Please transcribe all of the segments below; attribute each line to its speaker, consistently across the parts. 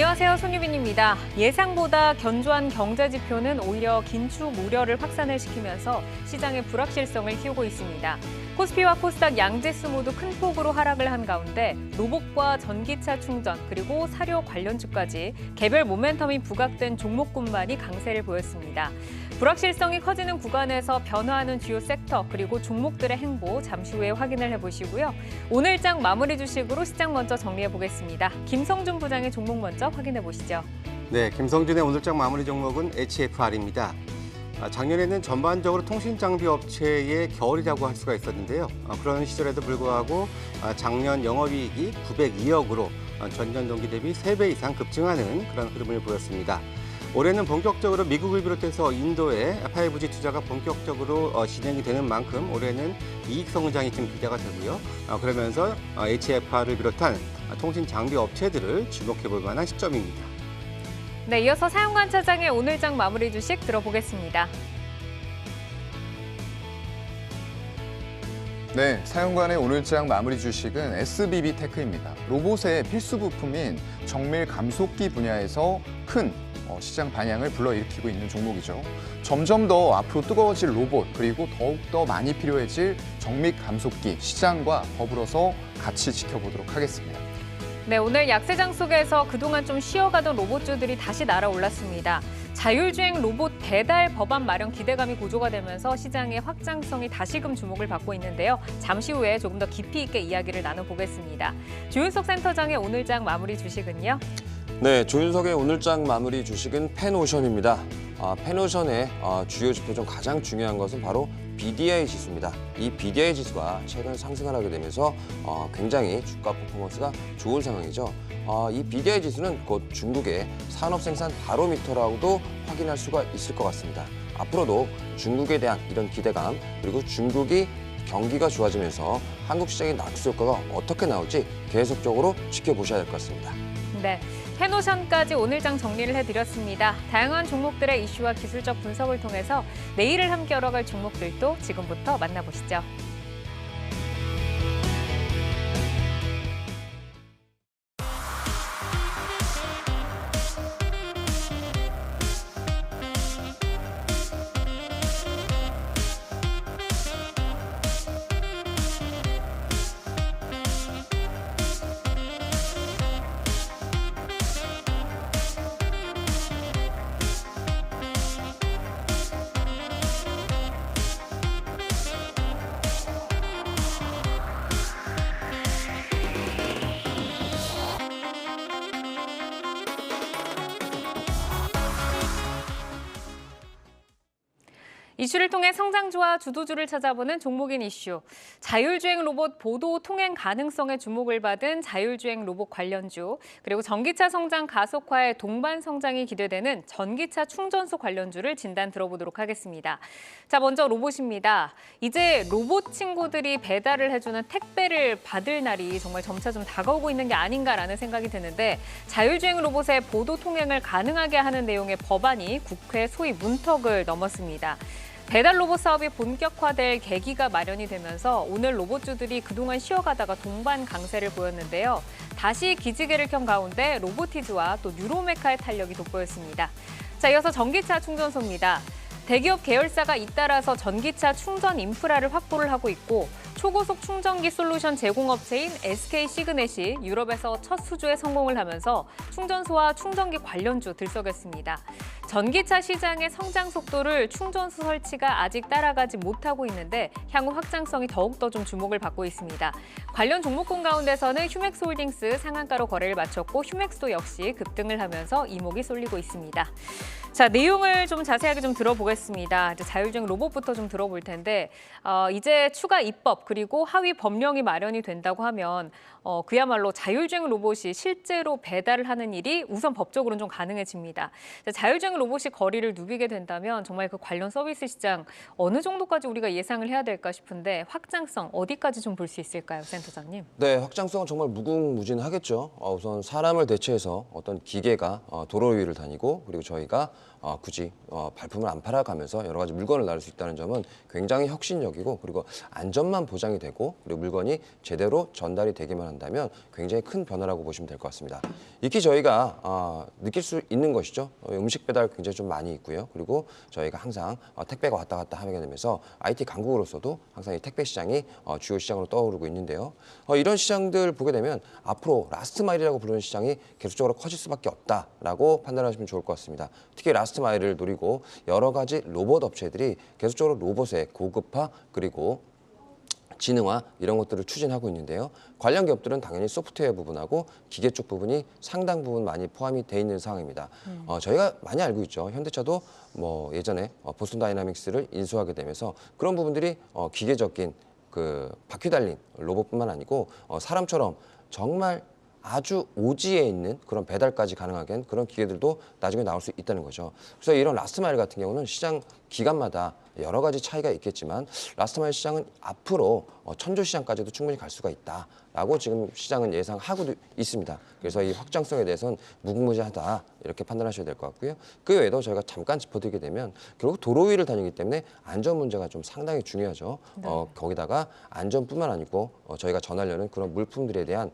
Speaker 1: 안녕하세요. 손유빈입니다. 예상보다 견조한 경제 지표는 오히려 긴축 우려를 확산을 시키면서 시장의 불확실성을 키우고 있습니다. 코스피와 코스닥 양지수 모두 큰 폭으로 하락을 한 가운데 로봇과 전기차 충전 그리고 사료 관련주까지 개별 모멘텀이 부각된 종목군만이 강세를 보였습니다. 불확실성이 커지는 구간에서 변화하는 주요 섹터 그리고 종목들의 행보 잠시 후에 확인을 해보시고요. 오늘장 마무리 주식으로 시장 먼저 정리해 보겠습니다. 김성준 부장의 종목 먼저 확인해 보시죠.
Speaker 2: 네, 김성준의 오늘장 마무리 종목은 HFR입니다. 작년에는 전반적으로 통신장비 업체의 겨울이라고 할 수가 있었는데요. 그런 시절에도 불구하고 작년 영업이익이 902억으로 전년 동기 대비 3배 이상 급증하는 그런 흐름을 보였습니다. 올해는 본격적으로 미국을 비롯해서 인도에 5G 투자가 본격적으로 진행이 되는 만큼 올해는 이익 성장이 좀 기대가 되고요. 그러면서 HFR을 비롯한 통신 장비 업체들을 주목해 볼 만한 시점입니다.
Speaker 1: 네, 이어서 사용관 차장의 오늘장 마무리 주식 들어보겠습니다.
Speaker 3: 네, 사용관의 오늘장 마무리 주식은 SBB테크입니다. 로봇의 필수 부품인 정밀 감속기 분야에서 큰 시장 반향을 불러일으키고 있는 종목이죠. 점점 더 앞으로 뜨거워질 로봇 그리고 더욱더 많이 필요해질 정밀 감속기 시장과 더불어서 같이 지켜보도록 하겠습니다.
Speaker 1: 네, 오늘 약세장 속에서 그동안 좀 쉬어가던 로봇주들이 다시 날아올랐습니다. 자율주행 로봇 배달 법안 마련 기대감이 고조가 되면서 시장의 확장성이 다시금 주목을 받고 있는데요. 잠시 후에 조금 더 깊이 있게 이야기를 나눠보겠습니다. 조윤석 센터장의 오늘장 마무리 주식은요?
Speaker 4: 네, 조윤석의 오늘장 마무리 주식은 펜오션입니다. 펜오션의 주요 지표 중 가장 중요한 것은 바로 BDI 지수입니다. 이 BDI 지수가 최근 상승을 하게 되면서 굉장히 주가 퍼포먼스가 좋은 상황이죠. 이 BDI 지수는 곧 중국의 산업 생산 바로미터라고도 확인할 수가 있을 것 같습니다. 앞으로도 중국에 대한 이런 기대감 그리고 중국이 경기가 좋아지면서 한국 시장의 낙수 효과가 어떻게 나올지 계속적으로 지켜보셔야 될 것 같습니다.
Speaker 1: 네, 펜오션까지 오늘장 정리를 해드렸습니다. 다양한 종목들의 이슈와 기술적 분석을 통해서 내일을 함께 열어갈 종목들도 지금부터 만나보시죠. 이슈를 통해 성장주와 주도주를 찾아보는 종목인 이슈. 자율주행 로봇 보도 통행 가능성에 주목을 받은 자율주행 로봇 관련주, 그리고 전기차 성장 가속화의 동반 성장이 기대되는 전기차 충전소 관련주를 진단 들어보도록 하겠습니다. 자, 먼저 로봇입니다. 이제 로봇 친구들이 배달을 해주는 택배를 받을 날이 정말 점차 좀 다가오고 있는 게 아닌가라는 생각이 드는데 자율주행 로봇의 보도 통행을 가능하게 하는 내용의 법안이 국회 소위 문턱을 넘었습니다. 배달 로봇 사업이 본격화될 계기가 마련이 되면서 오늘 로봇주들이 그동안 쉬어가다가 동반 강세를 보였는데요. 다시 기지개를 켠 가운데 로보티즈와 또 뉴로메카의 탄력이 돋보였습니다. 자, 이어서 전기차 충전소입니다. 대기업 계열사가 잇따라서 전기차 충전 인프라를 확보를 하고 있고 초고속 충전기 솔루션 제공업체인 SK 시그넷이 유럽에서 첫 수주에 성공을 하면서 충전소와 충전기 관련주 들썩였습니다. 전기차 시장의 성장 속도를 충전소 설치가 아직 따라가지 못하고 있는데 향후 확장성이 더욱더 좀 주목을 받고 있습니다. 관련 종목군 가운데서는 휴맥스홀딩스 상한가로 거래를 마쳤고 휴맥스도 역시 급등을 하면서 이목이 쏠리고 있습니다. 자, 내용을 좀 자세하게 좀 들어보겠습니다. 이제 자율주행 로봇부터 좀 들어볼 텐데 이제 추가 입법 그리고 하위 법령이 마련이 된다고 하면 그야말로 자율주행 로봇이 실제로 배달을 하는 일이 우선 법적으로는 좀 가능해집니다. 자율주행 로봇이 거리를 누비게 된다면 정말 그 관련 서비스 시장 어느 정도까지 우리가 예상을 해야 될까 싶은데 확장성 어디까지 좀 볼 수 있을까요, 센터장님?
Speaker 4: 네, 확장성은 정말 무궁무진하겠죠. 우선 사람을 대체해서 어떤 기계가 도로 위를 다니고 그리고 저희가 굳이 발품을 안 팔아가면서 여러 가지 물건을 나눌 수 있다는 점은 굉장히 혁신적이고 그리고 안전만 보장이 되고 그리고 물건이 제대로 전달이 되기만 한다면 한다면 굉장히 큰 변화라고 보시면 될 것 같습니다. 익히 저희가 느낄 수 있는 것이죠. 음식 배달 굉장히 좀 많이 있고요. 그리고 저희가 항상 택배가 왔다 갔다 하게 되면서 IT 강국으로서도 항상 이 택배 시장이 주요 시장으로 떠오르고 있는데요. 이런 시장들 보게 되면 앞으로 라스트 마일이라고 부르는 시장이 계속적으로 커질 수밖에 없다라고 판단하시면 좋을 것 같습니다. 특히 라스트 마일을 노리고 여러 가지 로봇 업체들이 계속적으로 로봇의 고급화 그리고 지능화 이런 것들을 추진하고 있는데요. 관련 기업들은 당연히 소프트웨어 부분하고 기계 쪽 부분이 상당 부분 많이 포함이 돼 있는 상황입니다. 저희가 많이 알고 있죠. 현대차도 뭐 예전에 보스턴 다이나믹스를 인수하게 되면서 그런 부분들이 기계적인 그 바퀴 달린 로봇뿐만 아니고 사람처럼 정말 아주 오지에 있는 그런 배달까지 가능하게 한 그런 기계들도 나중에 나올 수 있다는 거죠. 그래서 이런 라스트 마일 같은 경우는 시장 기간마다 여러 가지 차이가 있겠지만 라스트 마일 시장은 앞으로 천조 시장까지도 충분히 갈 수가 있다라고 지금 시장은 예상하고 있습니다. 그래서 이 확장성에 대해서는 무궁무진하다 이렇게 판단하셔야 될 것 같고요. 그 외에도 저희가 잠깐 짚어드리게 되면 결국 도로 위를 다니기 때문에 안전 문제가 좀 상당히 중요하죠. 거기다가 안전뿐만 아니고 저희가 전하려는 그런 물품들에 대한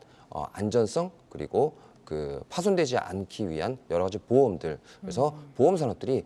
Speaker 4: 안전성 그리고 그 파손되지 않기 위한 여러 가지 보험들 그래서 보험 산업들이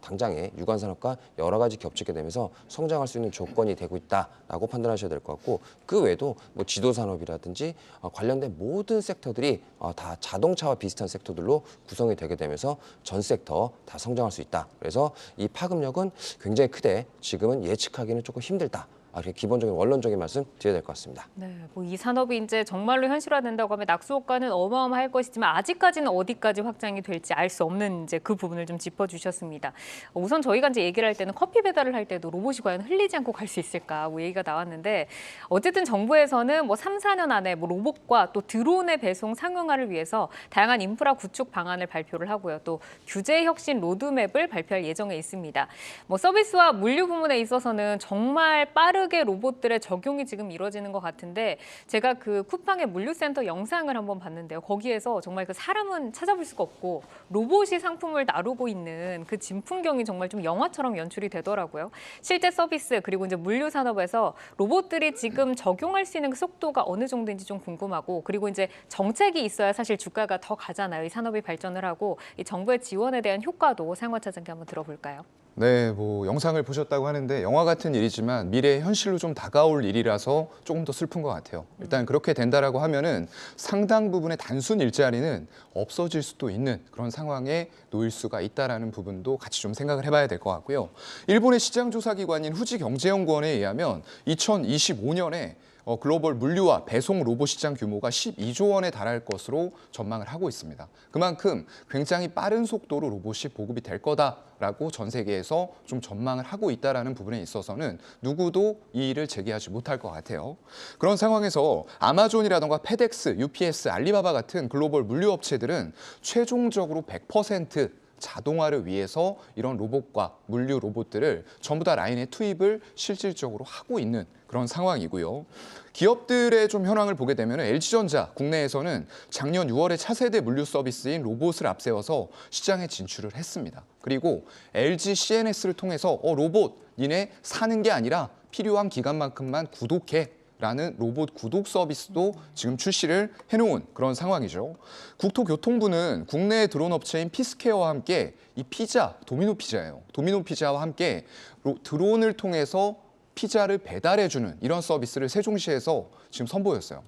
Speaker 4: 당장에 유관 산업과 여러 가지 겹치게 되면서 성장할 수 있는 조건이 되고 있다라고 판단하셔야 될 것 같고 그 외에도 뭐 지도 산업이라든지 관련된 모든 섹터들이 다 자동차와 비슷한 섹터들로 구성이 되게 되면서 전 섹터 다 성장할 수 있다. 그래서 이 파급력은 굉장히 크되 지금은 예측하기는 조금 힘들다. 이렇게 기본적인 원론적인 말씀 드려야 될 것 같습니다.
Speaker 1: 네, 뭐 이 산업이 이제 정말로 현실화된다고 하면 낙수 효과는 어마어마할 것이지만 아직까지는 어디까지 확장이 될지 알 수 없는 이제 그 부분을 좀 짚어주셨습니다. 우선 저희가 이제 얘기를 할 때는 커피 배달을 할 때도 로봇이 과연 흘리지 않고 갈 수 있을까 뭐 얘기가 나왔는데 어쨌든 정부에서는 뭐 3, 4년 안에 뭐 로봇과 또 드론의 배송 상용화를 위해서 다양한 인프라 구축 방안을 발표를 하고요. 또 규제 혁신 로드맵을 발표할 예정에 있습니다. 뭐 서비스와 물류 부문에 있어서는 정말 빠르게 로봇들의 적용이 지금 이루어지는 것 같은데 제가 그 쿠팡의 물류센터 영상을 한번 봤는데요. 거기에서 정말 그 사람은 찾아볼 수가 없고 로봇이 상품을 나르고 있는 그 진풍경이 정말 좀 영화처럼 연출이 되더라고요. 실제 서비스 그리고 이제 물류 산업에서 로봇들이 지금 적용할 수 있는 그 속도가 어느 정도인지 좀 궁금하고 그리고 이제 정책이 있어야 사실 주가가 더 가잖아요. 이 산업이 발전을 하고 이 정부의 지원에 대한 효과도 사용화 차장께 한번 들어볼까요?
Speaker 3: 네, 뭐 영상을 보셨다고 하는데 영화 같은 일이지만 미래의 현실로 좀 다가올 일이라서 조금 더 슬픈 것 같아요. 일단 그렇게 된다라고 하면은 상당 부분의 단순 일자리는 없어질 수도 있는 그런 상황에 놓일 수가 있다라는 부분도 같이 좀 생각을 해봐야 될 것 같고요. 일본의 시장조사기관인 후지경제연구원에 의하면 2025년에 글로벌 물류와 배송 로봇 시장 규모가 12조 원에 달할 것으로 전망을 하고 있습니다. 그만큼 굉장히 빠른 속도로 로봇이 보급이 될 거다라고 전 세계에서 좀 전망을 하고 있다는 부분에 있어서는 누구도 이 일을 제기하지 못할 것 같아요. 그런 상황에서 아마존이라던가 페덱스, UPS, 알리바바 같은 글로벌 물류 업체들은 최종적으로 100% 자동화를 위해서 이런 로봇과 물류 로봇들을 전부 다 라인에 투입을 실질적으로 하고 있는 그런 상황이고요. 기업들의 좀 현황을 보게 되면 LG전자 국내에서는 작년 6월에 차세대 물류 서비스인 로봇을 앞세워서 시장에 진출을 했습니다. 그리고 LG CNS를 통해서 로봇 니네 사는 게 아니라 필요한 기간만큼만 구독해. 라는 로봇 구독 서비스도 지금 출시를 해놓은 그런 상황이죠. 국토교통부는 국내 드론 업체인 피스케어와 함께 이 피자, 도미노 피자예요. 도미노 피자와 함께 드론을 통해서 피자를 배달해주는 이런 서비스를 세종시에서 지금 선보였어요.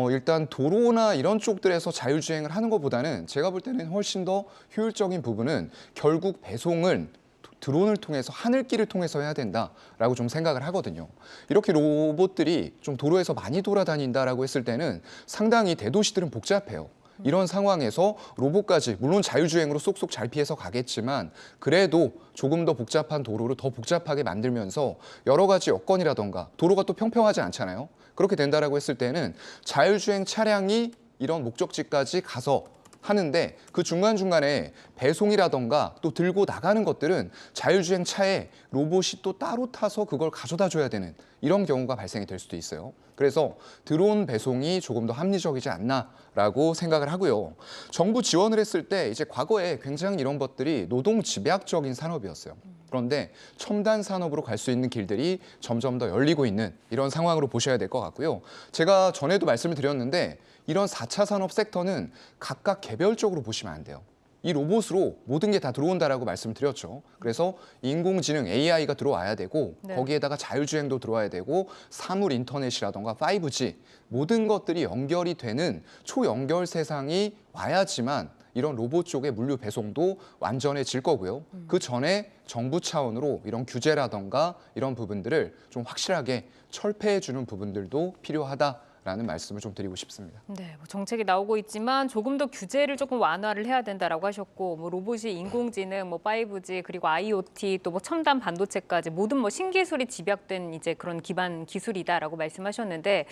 Speaker 3: 일단 도로나 이런 쪽들에서 자율주행을 하는 것보다는 제가 볼 때는 훨씬 더 효율적인 부분은 결국 배송은 드론을 통해서 하늘길을 통해서 해야 된다라고 좀 생각을 하거든요. 이렇게 로봇들이 좀 도로에서 많이 돌아다닌다라고 했을 때는 상당히 대도시들은 복잡해요. 이런 상황에서 로봇까지 물론 자율주행으로 쏙쏙 잘 피해서 가겠지만 그래도 조금 더 복잡한 도로를 더 복잡하게 만들면서 여러 가지 여건이라던가 도로가 또 평평하지 않잖아요. 그렇게 된다라고 했을 때는 자율주행 차량이 이런 목적지까지 가서 하는데 그 중간중간에 배송이라던가 또 들고 나가는 것들은 자율주행 차에 로봇이 또 따로 타서 그걸 가져다 줘야 되는 이런 경우가 발생이 될 수도 있어요. 그래서 드론 배송이 조금 더 합리적이지 않나라고 생각을 하고요. 정부 지원을 했을 때 이제 과거에 굉장히 이런 것들이 노동 집약적인 산업이었어요. 그런데 첨단 산업으로 갈 수 있는 길들이 점점 더 열리고 있는 이런 상황으로 보셔야 될 것 같고요. 제가 전에도 말씀을 드렸는데 이런 4차 산업 섹터는 각각 개별적으로 보시면 안 돼요. 이 로봇으로 모든 게 다 들어온다라고 말씀을 드렸죠. 그래서 인공지능 AI가 들어와야 되고
Speaker 1: 네.
Speaker 3: 거기에다가 자율주행도 들어와야 되고 사물 인터넷이라던가 5G 모든 것들이 연결이 되는 초연결 세상이 와야지만 이런 로봇 쪽의 물류 배송도 완전해질 거고요. 그 전에 정부 차원으로 이런 규제라던가 이런 부분들을 좀 확실하게 철폐해 주는 부분들도 필요하다라는 말씀을 좀 드리고 싶습니다.
Speaker 1: 네, 뭐 정책이 나오고 있지만 조금 더 규제를 조금 완화를 해야 된다라고 하셨고, 뭐 로봇이 인공지능, 뭐 5G 그리고 IoT 또 뭐 첨단 반도체까지 모든 뭐 신기술이 집약된 이제 그런 기반 기술이다라고 말씀하셨는데,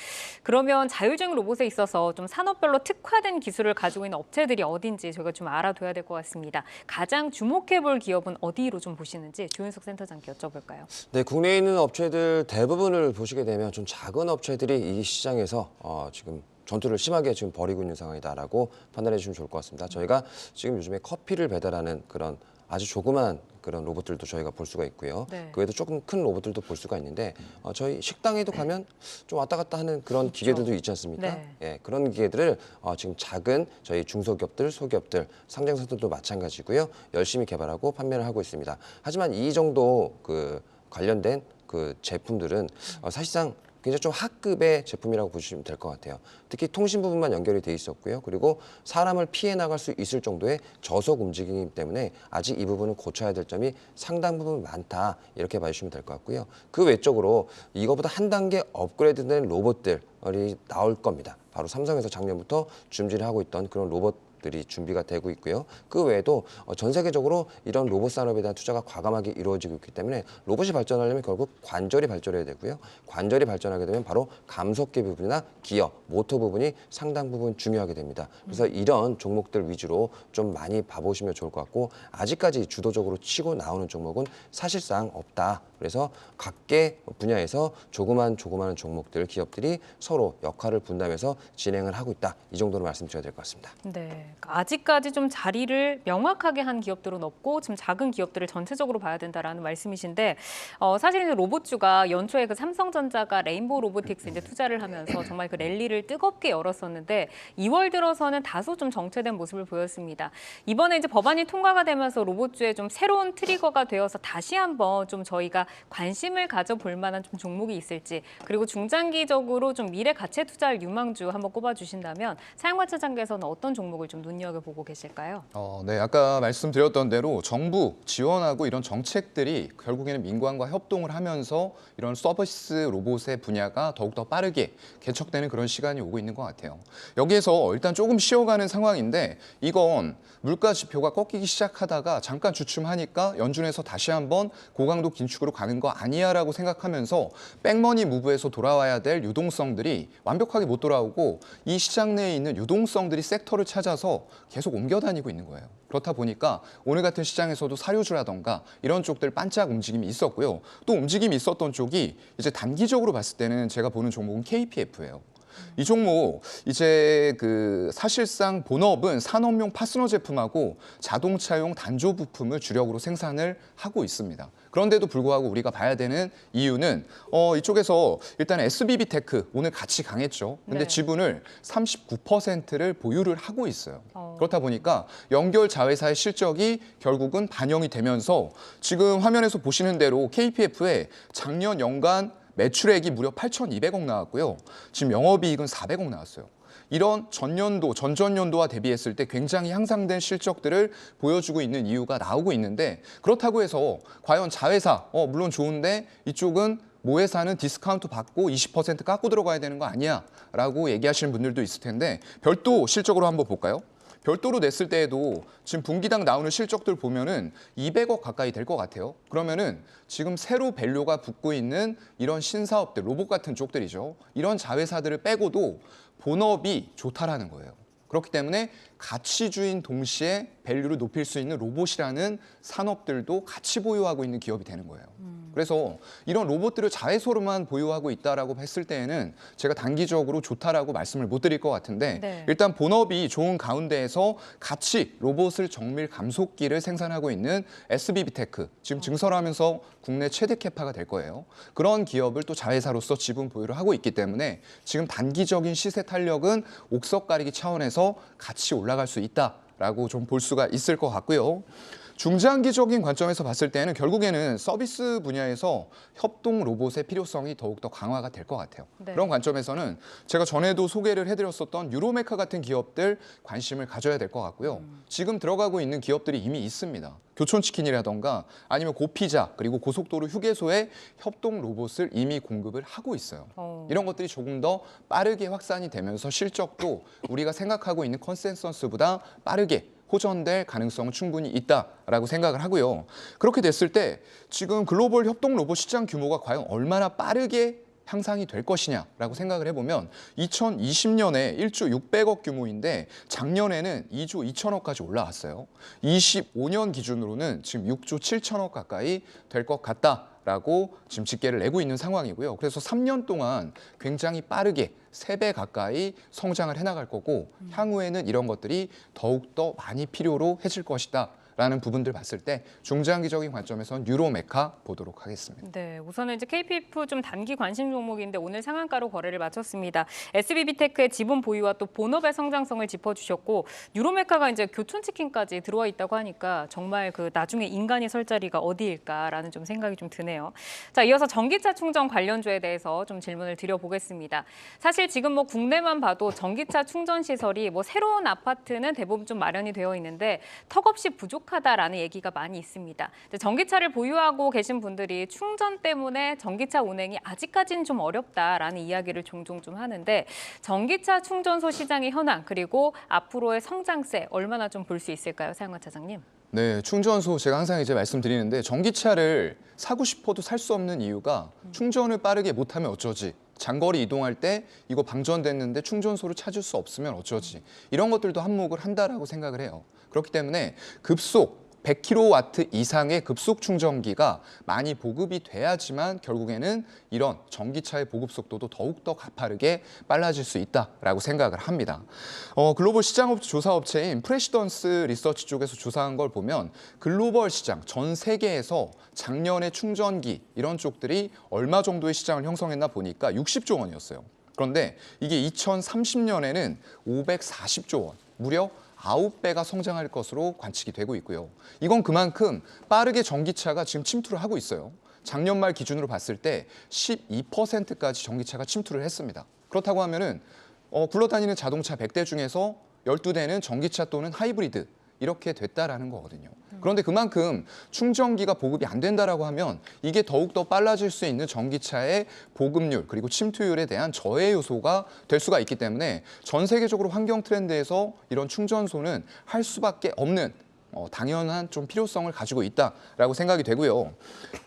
Speaker 1: 그러면 자율주행 로봇에 있어서 좀 산업별로 특화된 기술을 가지고 있는 업체들이 어딘지 저희가 좀 알아둬야 될 것 같습니다. 가장 주목해볼 기업은 어디로 좀 보시는지 조윤석 센터장께 여쭤볼까요?
Speaker 4: 네, 국내에 있는 업체들 대부분을 보시게 되면 좀 작은 업체들이 이 시장에서 지금 전투를 심하게 지금 벌이고 있는 상황이다라고 판단해 주시면 좋을 것 같습니다. 저희가 지금 요즘에 커피를 배달하는 그런 아주 조그만 그런 로봇들도 저희가 볼 수가 있고요.
Speaker 1: 네.
Speaker 4: 그 외에도 조금 큰 로봇들도 볼 수가 있는데 저희 식당에도 가면 좀 왔다 갔다 하는 그런 기계들도 있지 않습니까?
Speaker 1: 네.
Speaker 4: 예, 그런 기계들을 지금 작은 저희 중소기업들, 소기업들, 상장사들도 마찬가지고요. 열심히 개발하고 판매를 하고 있습니다. 하지만 이 정도 그 관련된 그 제품들은 사실상 굉장히 좀 하급의 제품이라고 보시면 될 것 같아요. 특히 통신 부분만 연결이 돼 있었고요. 그리고 사람을 피해 나갈 수 있을 정도의 저속 움직임이기 때문에 아직 이 부분은 고쳐야 될 점이 상당 부분 많다. 이렇게 봐주시면 될 것 같고요. 그 외적으로 이거보다 한 단계 업그레이드된 로봇들이 나올 겁니다. 바로 삼성에서 작년부터 준비를 하고 있던 그런 로봇들이 준비가 되고 있고요. 그 외에도 전 세계적으로 이런 로봇 산업에 대한 투자가 과감하게 이루어지고 있기 때문에 로봇이 발전하려면 결국 관절이 발전해야 되고요. 관절이 발전하게 되면 바로 감속계 부분이나 기어, 모터 부분이 상당 부분 중요하게 됩니다. 그래서 이런 종목들 위주로 좀 많이 봐보시면 좋을 것 같고, 아직까지 주도적으로 치고 나오는 종목은 사실상 없다. 그래서 각계 분야에서 조그만 종목들, 기업들이 서로 역할을 분담해서 진행을 하고 있다. 이 정도로 말씀드려야 될 것 같습니다.
Speaker 1: 네, 아직까지 좀 자리를 명확하게 한 기업들은 없고 지금 작은 기업들을 전체적으로 봐야 된다라는 말씀이신데, 사실 이제 로봇주가 연초에 그 삼성전자가 레인보우 로보틱스 이제 투자를 하면서 정말 그 랠리를 뜨겁게 열었었는데 2월 들어서는 다소 좀 정체된 모습을 보였습니다. 이번에 이제 법안이 통과가 되면서 로봇주에 좀 새로운 트리거가 되어서 다시 한번 좀 저희가 관심을 가져볼 만한 좀 종목이 있을지, 그리고 중장기적으로 좀 미래 가치 투자할 유망주 한번 꼽아주신다면 사용관 차장께서는 어떤 종목을 좀 눈여겨보고 계실까요?
Speaker 3: 네, 아까 말씀드렸던 대로 정부 지원하고 이런 정책들이 결국에는 민관과 협동을 하면서 이런 서비스 로봇의 분야가 더욱더 빠르게 개척되는 그런 시간이 오고 있는 것 같아요. 여기에서 일단 조금 쉬어가는 상황인데, 이건 물가 지표가 꺾이기 시작하다가 잠깐 주춤하니까 연준에서 다시 한번 고강도 긴축으로 가는 거 아니야라고 생각하면서 백머니 무브에서 돌아와야 될 유동성들이 완벽하게 못 돌아오고 이 시장 내에 있는 유동성들이 섹터를 찾아서 계속 옮겨 다니고 있는 거예요. 그렇다 보니까 오늘 같은 시장에서도 사료주라던가 이런 쪽들 반짝 움직임이 있었고요. 또 움직임이 있었던 쪽이 이제 단기적으로 봤을 때는 제가 보는 종목은 KPF예요. 이 종목 이제 그 사실상 본업은 산업용 파스너 제품하고 자동차용 단조 부품을 주력으로 생산을 하고 있습니다. 그런데도 불구하고 우리가 봐야 되는 이유는 이쪽에서 일단 SBB 테크 오늘 같이 강했죠. 근데
Speaker 1: 네.
Speaker 3: 지분을 39%를 보유를 하고 있어요. 그렇다 보니까 연결 자회사의 실적이 결국은 반영이 되면서 지금 화면에서 보시는 대로 KPF의 작년 연간 매출액이 무려 8,200억 나왔고요. 지금 영업이익은 400억 나왔어요. 이런 전년도, 전전년도와 대비했을 때 굉장히 향상된 실적들을 보여주고 있는 이유가 나오고 있는데, 그렇다고 해서 과연 자회사, 물론 좋은데 이쪽은 모회사는 디스카운트 받고 20% 깎고 들어가야 되는 거 아니야? 라고 얘기하시는 분들도 있을 텐데, 별도 실적으로 한번 볼까요? 별도로 냈을 때에도 지금 분기당 나오는 실적들 보면은 200억 가까이 될 것 같아요. 그러면은 지금 새로 밸류가 붙고 있는 이런 신사업들, 로봇 같은 쪽들이죠. 이런 자회사들을 빼고도 본업이 좋다라는 거예요. 그렇기 때문에 가치주인 동시에 밸류를 높일 수 있는 로봇이라는 산업들도 같이 보유하고 있는 기업이 되는 거예요. 그래서 이런 로봇들을 자회사로만 보유하고 있다라고 했을 때에는 제가 단기적으로 좋다라고 말씀을 못 드릴 것 같은데
Speaker 1: 네.
Speaker 3: 일단 본업이 좋은 가운데에서 같이 로봇을 정밀 감속기를 생산하고 있는 SBB테크 지금 증설하면서 국내 최대 캐파가 될 거예요. 그런 기업을 또 자회사로서 지분 보유를 하고 있기 때문에 지금 단기적인 시세 탄력은 옥석 가리기 차원에서 같이 올라갈 수 있다라고 좀 볼 수가 있을 것 같고요. 중장기적인 관점에서 봤을 때는 결국에는 서비스 분야에서 협동 로봇의 필요성이 더욱더 강화가 될 것 같아요.
Speaker 1: 네.
Speaker 3: 그런 관점에서는 제가 전에도 소개를 해드렸었던 유로메카 같은 기업들 관심을 가져야 될 것 같고요. 지금 들어가고 있는 기업들이 이미 있습니다. 교촌치킨이라던가 아니면 고피자 그리고 고속도로 휴게소에 협동 로봇을 이미 공급을 하고 있어요. 이런 것들이 조금 더 빠르게 확산이 되면서 실적도 우리가 생각하고 있는 컨센서스보다 빠르게 호전될 가능성은 충분히 있다라고 생각을 하고요. 그렇게 됐을 때 지금 글로벌 협동 로봇 시장 규모가 과연 얼마나 빠르게 향상이 될 것이냐라고 생각을 해보면 2020년에 1조 600억 규모인데 작년에는 2조 2천억까지 올라왔어요. 25년 기준으로는 지금 6조 7천억 가까이 될 것 같다라고 지금 집계를 내고 있는 상황이고요. 그래서 3년 동안 굉장히 빠르게 3배 가까이 성장을 해나갈 거고 향후에는 이런 것들이 더욱더 많이 필요로 해질 것이다. 라는 부분들 봤을 때 중장기적인 관점에서는 유로메카 보도록 하겠습니다.
Speaker 1: 네, 우선은 이제 KPF 좀 단기 관심 종목인데 오늘 상한가로 거래를 마쳤습니다. SBB테크의 지분 보유와 또 본업의 성장성을 짚어주셨고 유로메카가 이제 교촌치킨까지 들어와 있다고 하니까 정말 그 나중에 인간이 설 자리가 어디일까라는 좀 생각이 좀 드네요. 자, 이어서 전기차 충전 관련주에 대해서 좀 질문을 드려보겠습니다. 사실 지금 뭐 국내만 봐도 전기차 충전 시설이 뭐 새로운 아파트는 대부분 좀 마련이 되어 있는데 턱없이 부족하다라는 얘기가 많이 있습니다. 전기차를 보유하고 계신 분들이 충전 때문에 전기차 운행이 아직까지는 좀 어렵다라는 이야기를 종종 좀 하는데 전기차 충전소 시장의 현황 그리고 앞으로의 성장세 얼마나 좀 볼 수 있을까요, 사영관 차장님?
Speaker 3: 네, 충전소 제가 항상 이제 말씀드리는데 전기차를 사고 싶어도 살 수 없는 이유가 충전을 빠르게 못하면 어쩌지? 장거리 이동할 때 이거 방전됐는데 충전소를 찾을 수 없으면 어쩌지? 이런 것들도 한몫을 한다라고 생각을 해요. 그렇기 때문에 급속 100kW 이상의 급속 충전기가 많이 보급이 돼야지만 결국에는 이런 전기차의 보급 속도도 더욱더 가파르게 빨라질 수 있다라고 생각을 합니다. 글로벌 시장 조사업체인 프레시던스 리서치 쪽에서 조사한 걸 보면 글로벌 시장 전 세계에서 작년에 충전기 이런 쪽들이 얼마 정도의 시장을 형성했나 보니까 60조 원이었어요. 그런데 이게 2030년에는 540조 원, 무려 9배가 성장할 것으로 관측이 되고 있고요. 이건 그만큼 빠르게 전기차가 지금 침투를 하고 있어요. 작년 말 기준으로 봤을 때 12%까지 전기차가 침투를 했습니다. 그렇다고 하면은 굴러다니는 자동차 100대 중에서 12대는 전기차 또는 하이브리드 이렇게 됐다라는 거거든요. 그런데 그만큼 충전기가 보급이 안 된다라고 하면 이게 더욱더 빨라질 수 있는 전기차의 보급률 그리고 침투율에 대한 저해 요소가 될 수가 있기 때문에 전 세계적으로 환경 트렌드에서 이런 충전소는 할 수밖에 없는 당연한 좀 필요성을 가지고 있다라고 생각이 되고요.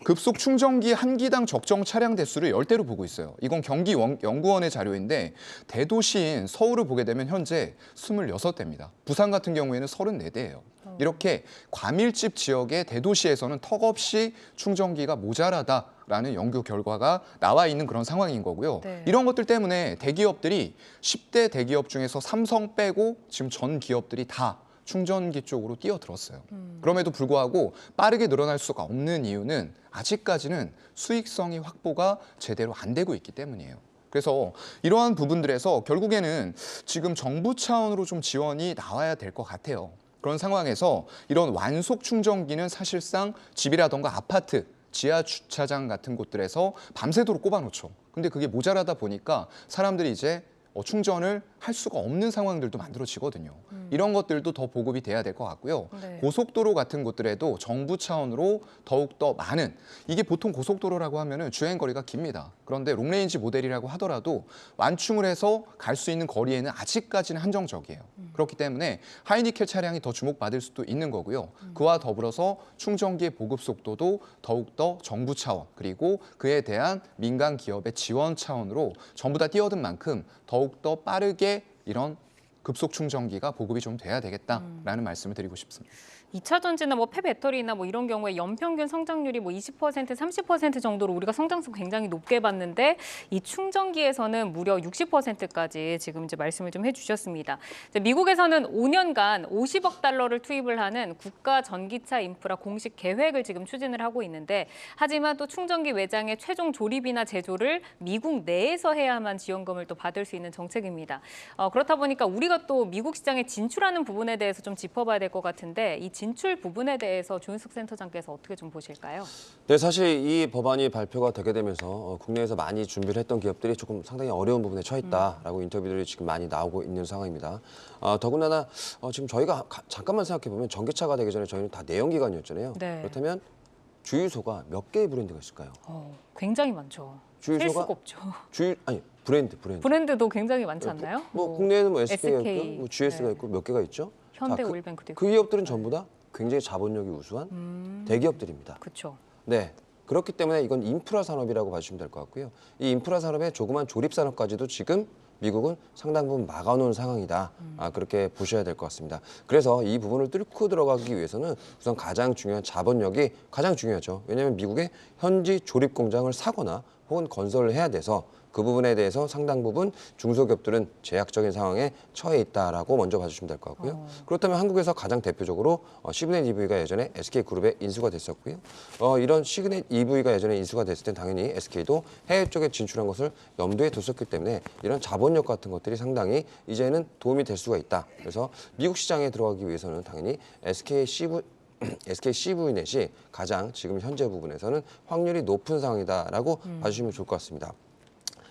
Speaker 3: 급속 충전기 한 기당 적정 차량 대수를 10대로 보고 있어요. 이건 경기연구원의 자료인데 대도시인 서울을 보게 되면 현재 26대입니다. 부산 같은 경우에는 34대예요. 이렇게 과밀집 지역의 대도시에서는 턱없이 충전기가 모자라다라는 연구 결과가 나와 있는 그런 상황인 거고요.
Speaker 1: 네.
Speaker 3: 이런 것들 때문에 대기업들이 10대 대기업 중에서 삼성 빼고 지금 전 기업들이 다 충전기 쪽으로 뛰어들었어요. 그럼에도 불구하고 빠르게 늘어날 수가 없는 이유는 아직까지는 수익성이 확보가 제대로 안 되고 있기 때문이에요. 그래서 이러한 부분들에서 결국에는 지금 정부 차원으로 좀 지원이 나와야 될 것 같아요. 그런 상황에서 이런 완속 충전기는 사실상 집이라던가 아파트, 지하 주차장 같은 곳들에서 밤새도록 꼽아놓죠. 근데 그게 모자라다 보니까 사람들이 이제 충전을 할 수가 없는 상황들도 만들어지거든요. 이런 것들도 더 보급이 돼야 될 것 같고요.
Speaker 1: 네.
Speaker 3: 고속도로 같은 곳들에도 정부 차원으로 더욱더 많은, 이게 보통 고속도로라고 하면은 주행거리가 깁니다. 그런데 롱레인지 모델이라고 하더라도 완충을 해서 갈 수 있는 거리에는 아직까지는 한정적이에요. 그렇기 때문에 하이니켈 차량이 더 주목받을 수도 있는 거고요. 그와 더불어서 충전기의 보급 속도도 더욱더 정부 차원 그리고 그에 대한 민간 기업의 지원 차원으로 전부 다 뛰어든 만큼 더욱더 빠르게 이런 급속 충전기가 보급이 좀 돼야 되겠다라는 말씀을 드리고 싶습니다.
Speaker 1: 2차 전지나 뭐 폐배터리나 뭐 이런 경우에 연평균 성장률이 뭐 20%, 30% 정도로 우리가 성장성 굉장히 높게 봤는데 이 충전기에서는 무려 60%까지 지금 이제 말씀을 좀 해주셨습니다. 이제 미국에서는 5년간 50억 달러를 투입을 하는 국가 전기차 인프라 공식 계획을 지금 추진을 하고 있는데 하지만 또 충전기 외장의 최종 조립이나 제조를 미국 내에서 해야만 지원금을 또 받을 수 있는 정책입니다. 그렇다 보니까 우리가 또 미국 시장에 진출하는 부분에 대해서 좀 짚어봐야 될 것 같은데 이 진출 부분에 대해서 조윤숙 센터장께서 어떻게 좀 보실까요?
Speaker 4: 네, 사실 이 법안이 발표가 되게 되면서 국내에서 많이 준비를 했던 기업들이 조금 상당히 어려운 부분에 처해 있다라고 인터뷰들이 지금 많이 나오고 있는 상황입니다. 더군다나 지금 저희가 잠깐만 생각해 보면 전기차가 되기 전에 저희는 다 내연기관이었잖아요.
Speaker 1: 네.
Speaker 4: 그렇다면 주유소가 몇 개의 브랜드가 있을까요?
Speaker 1: 굉장히 많죠. 셀
Speaker 4: 주유소가
Speaker 1: 수가 없죠.
Speaker 4: 브랜드.
Speaker 1: 브랜드도 굉장히 많지 않나요?
Speaker 4: 뭐 국내에는 뭐 SK가
Speaker 1: SK,
Speaker 4: 있고 뭐 GS가
Speaker 1: 네.
Speaker 4: 있고 몇 개가 있죠.
Speaker 1: 현대
Speaker 4: 자,
Speaker 1: 오일뱅크도 있고.
Speaker 4: 그 기업들은 전부 다 굉장히 자본력이 우수한 대기업들입니다.
Speaker 1: 그렇죠.
Speaker 4: 네. 그렇기 때문에 이건 인프라 산업이라고 봐주시면 될 것 같고요. 이 인프라 산업의 조그만 조립 산업까지도 지금 미국은 상당 부분 막아놓은 상황이다. 그렇게 보셔야 될 것 같습니다. 그래서 이 부분을 뚫고 들어가기 위해서는 우선 가장 중요한 자본력이 가장 중요하죠. 왜냐하면 미국의 현지 조립 공장을 사거나 혹은 건설을 해야 돼서 그 부분에 대해서 상당 부분 중소기업들은 제약적인 상황에 처해 있다라고 먼저 봐주시면 될 것 같고요. 그렇다면 한국에서 가장 대표적으로 시그넷 EV가 예전에 SK그룹에 인수가 됐었고요. 이런 시그넷 EV가 예전에 인수가 됐을 땐 당연히 SK도 해외 쪽에 진출한 것을 염두에 뒀었기 때문에 이런 자본력 같은 것들이 상당히 이제는 도움이 될 수가 있다. 그래서 미국 시장에 들어가기 위해서는 당연히 SK CV넷이 가장 지금 현재 부분에서는 확률이 높은 상황이다라고 봐주시면 좋을 것 같습니다.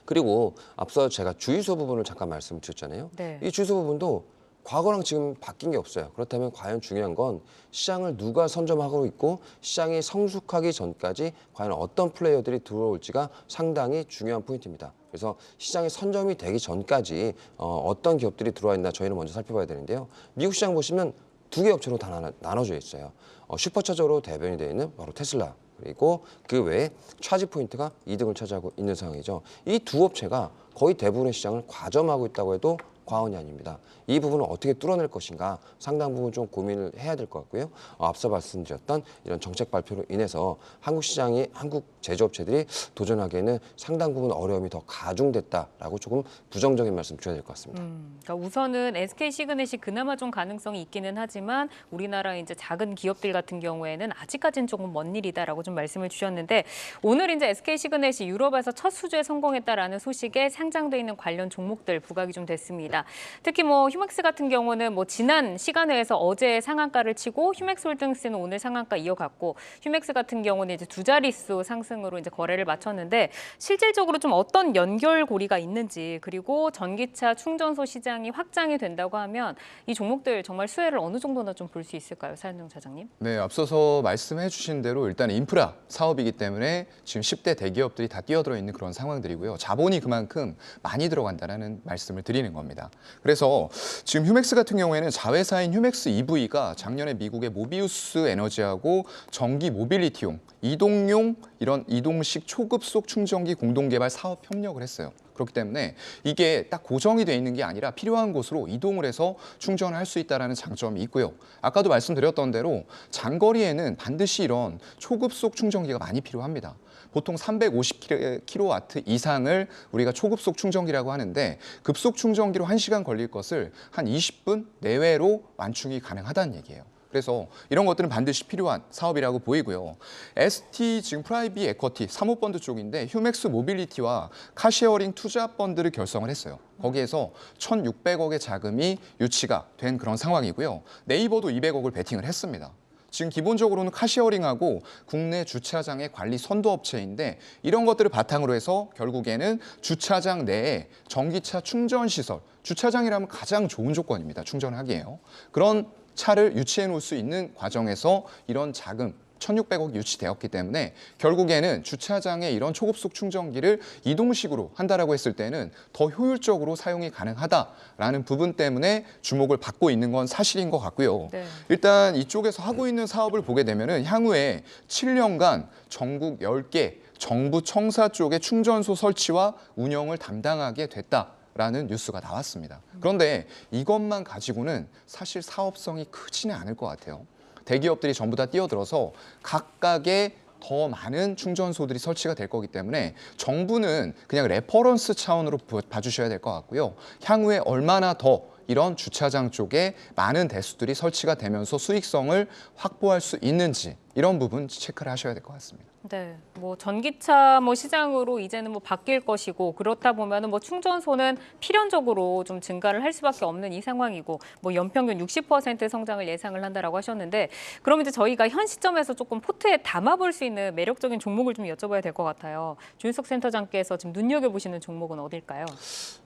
Speaker 4: 그리고 앞서 제가 주유소 부분을 잠깐 말씀드렸잖아요.
Speaker 1: 네.
Speaker 4: 이 주유소 부분도 과거랑 지금 바뀐 게 없어요. 그렇다면 과연 중요한 건 시장을 누가 선점하고 있고 시장이 성숙하기 전까지 과연 어떤 플레이어들이 들어올지가 상당히 중요한 포인트입니다. 그래서 시장이 선점이 되기 전까지 어떤 기업들이 들어와 있나 저희는 먼저 살펴봐야 되는데요. 미국 시장 보시면 두 개 업체로 다 나눠져 있어요. 슈퍼차저로 대변이 되어 있는 바로 테슬라. 그리고 그 외에 차지 포인트가 2등을 차지하고 있는 상황이죠. 이 두 업체가 거의 대부분의 시장을 과점하고 있다고 해도 과언이 아닙니다. 이 부분을 어떻게 뚫어낼 것인가 상당 부분 좀 고민을 해야 될 것 같고요. 앞서 말씀드렸던 이런 정책 발표로 인해서 한국 시장이 한국 제조업체들이 도전하기에는 상당 부분 어려움이 더 가중됐다라고 조금 부정적인 말씀 드려야 될 것 같습니다.
Speaker 1: 그러니까 우선은 SK 시그넷이 그나마 좀 가능성이 있기는 하지만 우리나라 이제 작은 기업들 같은 경우에는 아직까지는 조금 먼 일이다라고 좀 말씀을 주셨는데 오늘 이제 SK 시그넷이 유럽에서 첫 수주에 성공했다라는 소식에 상장돼 있는 관련 종목들 부각이 좀 됐습니다. 특히 뭐 휴맥스 같은 경우는 뭐 지난 시간회에서 어제 상한가를 치고 휴맥스홀딩스는 오늘 상한가 이어갔고 휴맥스 같은 경우는 이제 두 자릿수 상승으로 이제 거래를 마쳤는데 실질적으로 좀 어떤 연결고리가 있는지 그리고 전기차 충전소 시장이 확장이 된다고 하면 이 종목들 정말 수혜를 어느 정도나 좀 볼 수 있을까요, 사현정 차장님?
Speaker 3: 네, 앞서서 말씀해 주신 대로 일단 인프라 사업이기 때문에 지금 10대 대기업들이 다 뛰어들어 있는 그런 상황들이고요. 자본이 그만큼 많이 들어간다는 말씀을 드리는 겁니다. 그래서 지금 휴맥스 같은 경우에는 자회사인 휴맥스 EV가 작년에 미국의 모비우스 에너지하고 전기 모빌리티용, 이동용 이런 이동식 초급속 충전기 공동 개발 사업 협력을 했어요. 그렇기 때문에 이게 딱 고정이 돼 있는 게 아니라 필요한 곳으로 이동을 해서 충전을 할 수 있다는 장점이 있고요. 아까도 말씀드렸던 대로 장거리에는 반드시 이런 초급속 충전기가 많이 필요합니다. 보통 350kW 이상을 우리가 초급속 충전기라고 하는데 급속 충전기로 1시간 걸릴 것을 한 20분 내외로 완충이 가능하다는 얘기예요. 그래서 이런 것들은 반드시 필요한 사업이라고 보이고요. ST 지금 프라이빗 에쿼티 사모펀드 쪽인데 휴맥스 모빌리티와 카쉐어링 투자 펀드를 결성을 했어요. 거기에서 1,600억의 자금이 유치가 된 그런 상황이고요. 네이버도 200억을 베팅을 했습니다. 지금 기본적으로는 카쉐어링하고 국내 주차장의 관리 선도업체인데 이런 것들을 바탕으로 해서 결국에는 주차장 내에 전기차 충전 시설, 주차장이라면 가장 좋은 조건입니다. 충전하기에요. 그런 차를 유치해 놓을 수 있는 과정에서 이런 자금 1,600억 유치되었기 때문에 결국에는 주차장에 이런 초급속 충전기를 이동식으로 한다라고 했을 때는 더 효율적으로 사용이 가능하다라는 부분 때문에 주목을 받고 있는 건 사실인 것 같고요.
Speaker 1: 네.
Speaker 3: 일단 이쪽에서 하고 있는 사업을 보게 되면은 향후에 7년간 전국 10개 정부 청사 쪽의 충전소 설치와 운영을 담당하게 됐다라는 뉴스가 나왔습니다. 그런데 이것만 가지고는 사실 사업성이 크지는 않을 것 같아요. 대기업들이 전부 다 뛰어들어서 각각의 더 많은 충전소들이 설치가 될 거기 때문에 정부는 그냥 레퍼런스 차원으로 봐주셔야 될 것 같고요. 향후에 얼마나 더 이런 주차장 쪽에 많은 대수들이 설치가 되면서 수익성을 확보할 수 있는지 이런 부분 체크를 하셔야 될 것 같습니다.
Speaker 1: 네, 뭐 전기차 시장으로 이제는 바뀔 것이고 그렇다 보면은 충전소는 필연적으로 좀 증가를 할 수밖에 없는 이 상황이고 연평균 60% 성장을 예상을 한다라고 하셨는데 그럼 이제 저희가 현 시점에서 조금 포트에 담아볼 수 있는 매력적인 종목을 좀 여쭤봐야 될 것 같아요. 조윤석 센터장께서 지금 눈여겨보시는 종목은 어딜까요?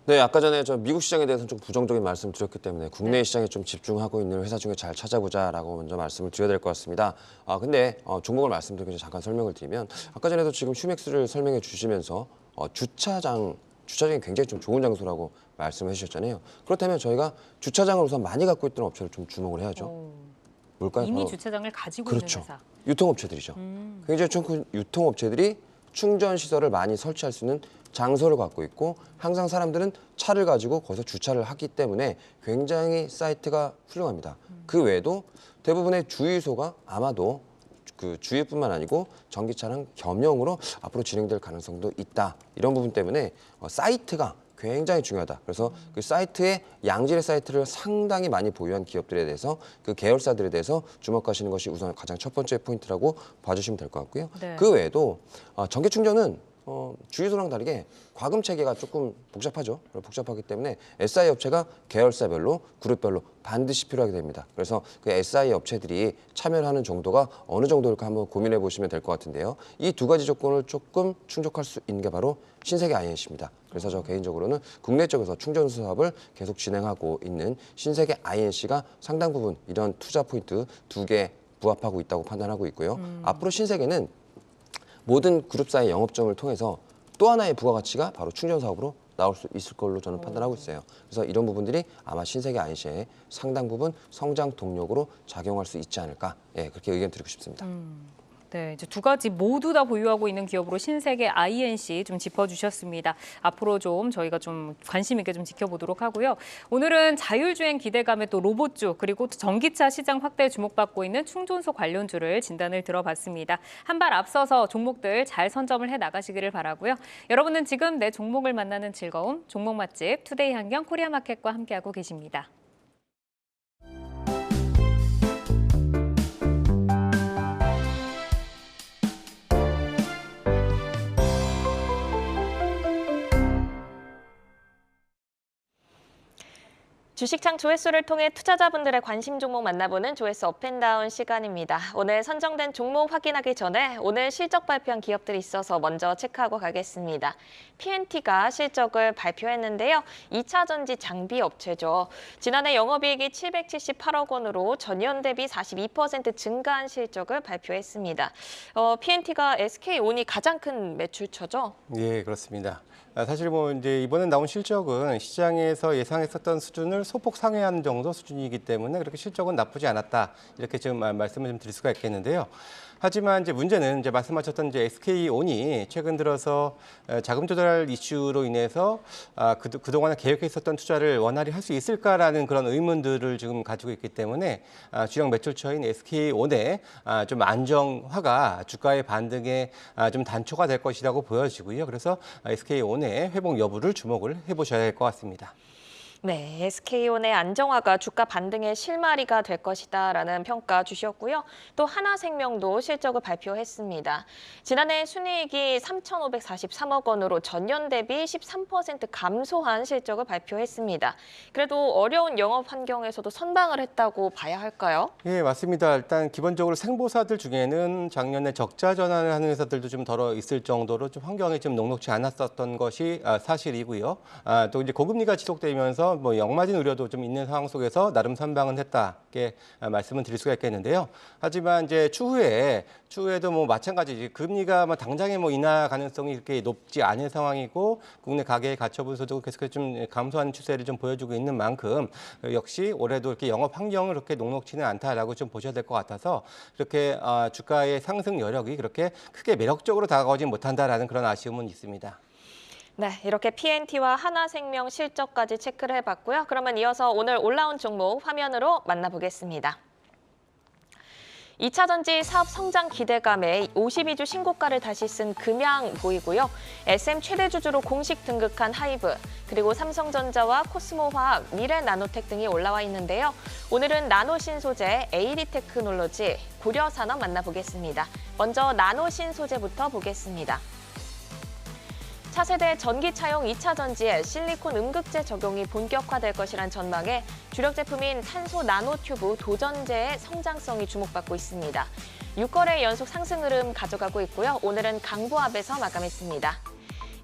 Speaker 4: 네, 아까 전에 저 미국 시장에 대해서는 좀 부정적인 말씀 드렸기 때문에 국내 시장에 좀 집중하고 있는 회사 중에 잘 찾아보자라고 먼저 말씀을 드려야 될 것 같습니다. 근데 종목을 말씀드리기 전에 잠깐 설명을 드리면 아까 전에도 지금 휴맥스를 설명해 주시면서 주차장이 굉장히 좀 좋은 장소라고 말씀해 주셨잖아요. 그렇다면 저희가 주차장을 우선 많이 갖고 있던 업체를 좀 주목을 해야죠. 뭘까요?
Speaker 1: 이미
Speaker 4: 바로
Speaker 1: 주차장을 가지고
Speaker 4: 그렇죠.
Speaker 1: 있는 회사.
Speaker 4: 유통업체들이죠. 굉장히 좀 큰 유통업체들이 충전 시설을 많이 설치할 수 있는 장소를 갖고 있고 항상 사람들은 차를 가지고 거기서 주차를 하기 때문에 굉장히 사이트가 훌륭합니다. 그 외에도 대부분의 주유소가 아마도 그 주유뿐만 아니고 전기차랑 겸용으로 앞으로 진행될 가능성도 있다. 이런 부분 때문에 사이트가 굉장히 중요하다. 그래서 그 사이트의 양질의 사이트를 상당히 많이 보유한 기업들에 대해서 그 계열사들에 대해서 주목하시는 것이 우선 가장 첫 번째 포인트라고 봐주시면 될 것 같고요.
Speaker 1: 네.
Speaker 4: 그 외에도 전기 충전은 주유소랑 다르게 과금 체계가 조금 복잡하죠. 복잡하기 때문에 SI 업체가 계열사별로 그룹별로 반드시 필요하게 됩니다. 그래서 그 SI 업체들이 참여하는 정도가 어느 정도일까 한번 고민해 보시면 될 것 같은데요. 이 두 가지 조건을 조금 충족할 수 있는 게 바로 신세계 INC입니다. 그래서 저 개인적으로는 국내 쪽에서 충전소 사업을 계속 진행하고 있는 신세계 INC가 상당 부분 이런 투자 포인트 2개 부합하고 있다고 판단하고 있고요. 앞으로 신세계는 모든 그룹사의 영업점을 통해서 또 하나의 부가가치가 바로 충전 사업으로 나올 수 있을 걸로 저는 판단하고 있어요. 그래서 이런 부분들이 아마 신세계 INC의 상당 부분 성장 동력으로 작용할 수 있지 않을까. 예, 그렇게 의견 드리고 싶습니다.
Speaker 1: 네, 이제 두 가지 모두 다 보유하고 있는 기업으로 신세계 INC 좀 짚어주셨습니다. 앞으로 좀 저희가 좀 관심 있게 좀 지켜보도록 하고요. 오늘은 자율주행 기대감에 또 로봇주 그리고 전기차 시장 확대에 주목받고 있는 충전소 관련주를 진단을 들어봤습니다. 한 발 앞서서 종목들 잘 선점을 해 나가시기를 바라고요. 여러분은 지금 내 종목을 만나는 즐거움, 종목 맛집 투데이 환경 코리아마켓과 함께하고 계십니다.
Speaker 5: 주식창 조회수를 통해 투자자분들의 관심 종목 만나보는 조회수 업앤다운 시간입니다. 오늘 선정된 종목 확인하기 전에 오늘 실적 발표한 기업들이 있어서 먼저 체크하고 가겠습니다. PNT가 실적을 발표했는데요. 2차 전지 장비 업체죠. 지난해 영업이익이 778억 원으로 전년 대비 42% 증가한 실적을 발표했습니다. PNT가 SK온이 가장 큰 매출처죠?
Speaker 2: 예, 그렇습니다. 사실 이제 이번에 나온 실적은 시장에서 예상했었던 수준을 소폭 상회하는 정도 수준이기 때문에 그렇게 실적은 나쁘지 않았다. 이렇게 좀 말씀을 좀 드릴 수가 있겠는데요. 하지만 이제 문제는 이제 말씀하셨던 이제 SK온이 최근 들어서 자금 조달 이슈로 인해서 그동안에 계획했었던 투자를 원활히 할 수 있을까라는 그런 의문들을 지금 가지고 있기 때문에 주력 매출처인 SK온의 좀 안정화가 주가의 반등에 좀 단초가 될 것이라고 보여지고요. 그래서 SK온의 회복 여부를 주목을 해보셔야 할 것 같습니다.
Speaker 5: 네, SK온의 안정화가 주가 반등의 실마리가 될 것이다라는 평가 주셨고요. 또 하나생명도 실적을 발표했습니다. 지난해 순이익이 3,543억 원으로 전년 대비 13% 감소한 실적을 발표했습니다. 그래도 어려운 영업 환경에서도 선방을 했다고 봐야 할까요?
Speaker 2: 예, 맞습니다. 일단 기본적으로 생보사들 중에는 작년에 적자 전환을 하는 회사들도 좀 덜어 있을 정도로 좀 환경이 좀 녹록지 않았었던 것이 사실이고요. 또 이제 고금리가 지속되면서 역마진 우려도 좀 있는 상황 속에서 나름 선방은 했다. 이렇게 말씀을 드릴 수가 있겠는데요. 하지만 이제 추후에도 마찬가지지 금리가 당장에 인하 가능성이 그렇게 높지 않은 상황이고 국내 가계의 가처분소득 계속해서 좀 감소하는 추세를 좀 보여주고 있는 만큼 역시 올해도 이렇게 영업 환경을 그렇게 녹록지는 않다라고 좀 보셔야 될 것 같아서 그렇게 주가의 상승 여력이 그렇게 크게 매력적으로 다가오지 못한다라는 그런 아쉬움은 있습니다.
Speaker 5: 네, 이렇게 PNT와 하나생명 실적까지 체크를 해봤고요. 그러면 이어서 오늘 올라온 종목 화면으로 만나보겠습니다. 2차 전지 사업 성장 기대감에 52주 신고가를 다시 쓴 금양 보이고요. SM 최대 주주로 공식 등극한 하이브, 그리고 삼성전자와 코스모화학, 미래나노텍 등이 올라와 있는데요. 오늘은 나노신소재, AD테크놀로지, 고려산업 만나보겠습니다. 먼저 나노신소재부터 보겠습니다. 차세대 전기차용 2차 전지에 실리콘 음극재 적용이 본격화될 것이란 전망에 주력 제품인 탄소 나노튜브 도전제의 성장성이 주목받고 있습니다. 6거래 연속 상승 흐름 가져가고 있고요. 오늘은 강보합에서 마감했습니다.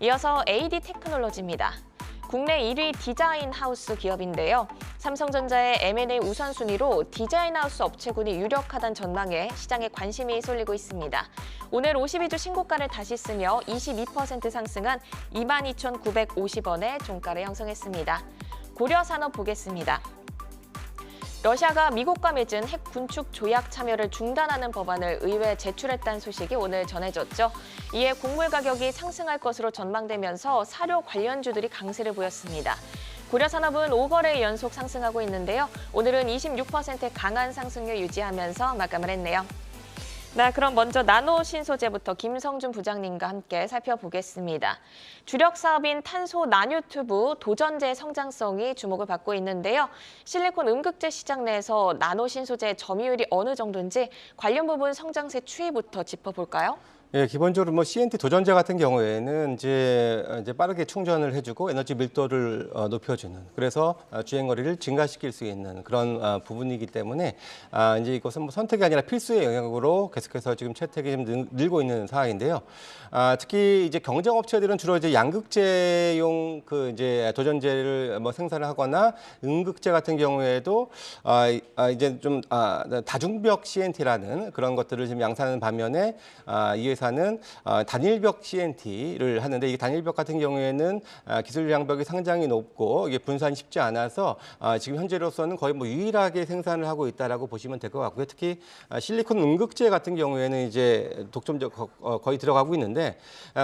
Speaker 5: 이어서 AD테크놀로지입니다. 국내 1위 디자인 하우스 기업인데요. 삼성전자의 M&A 우선순위로 디자인 하우스 업체군이 유력하다는 전망에 시장에 관심이 쏠리고 있습니다. 오늘 52주 신고가를 다시 쓰며 22% 상승한 22,950원의 종가를 형성했습니다. 고려산업 보겠습니다. 러시아가 미국과 맺은 핵 군축 조약 참여를 중단하는 법안을 의회에 제출했다는 소식이 오늘 전해졌죠. 이에 곡물 가격이 상승할 것으로 전망되면서 사료 관련주들이 강세를 보였습니다. 고려산업은 5거래 연속 상승하고 있는데요. 오늘은 26%의 강한 상승률 유지하면서 마감을 했네요. 네, 그럼 먼저 나노신소재부터 김성준 부장님과 함께 살펴보겠습니다. 주력 사업인 탄소 나노튜브 도전제의 성장성이 주목을 받고 있는데요. 실리콘 음극재 시장 내에서 나노신소재의 점유율이 어느 정도인지 관련 부분 성장세 추이부터 짚어볼까요?
Speaker 2: 예, 기본적으로 뭐 CNT 도전제 같은 경우에는 이제 빠르게 충전을 해주고 에너지 밀도를 높여주는, 그래서 주행 거리를 증가시킬 수 있는 그런 부분이기 때문에 이제 이것은 뭐 선택이 아니라 필수의 영역으로 계속해서 지금 채택이 좀 늘고 있는 상황인데요. 특히 이제 경쟁 업체들은 주로 이제 양극재용 그 이제 도전제를 뭐 생산을 하거나 음극재 같은 경우에도 이제 좀 다중벽 CNT라는 그런 것들을 지금 양산하는 반면에 이 회사는 단일벽 CNT를 하는데, 이 단일벽 같은 경우에는 기술 장벽이 상당히 높고 이게 분산이 쉽지 않아서 지금 현재로서는 거의 뭐 유일하게 생산을 하고 있다라고 보시면 될 것 같고요. 특히 실리콘 음극재 같은 경우에는 이제 독점적 거의 들어가고 있는데,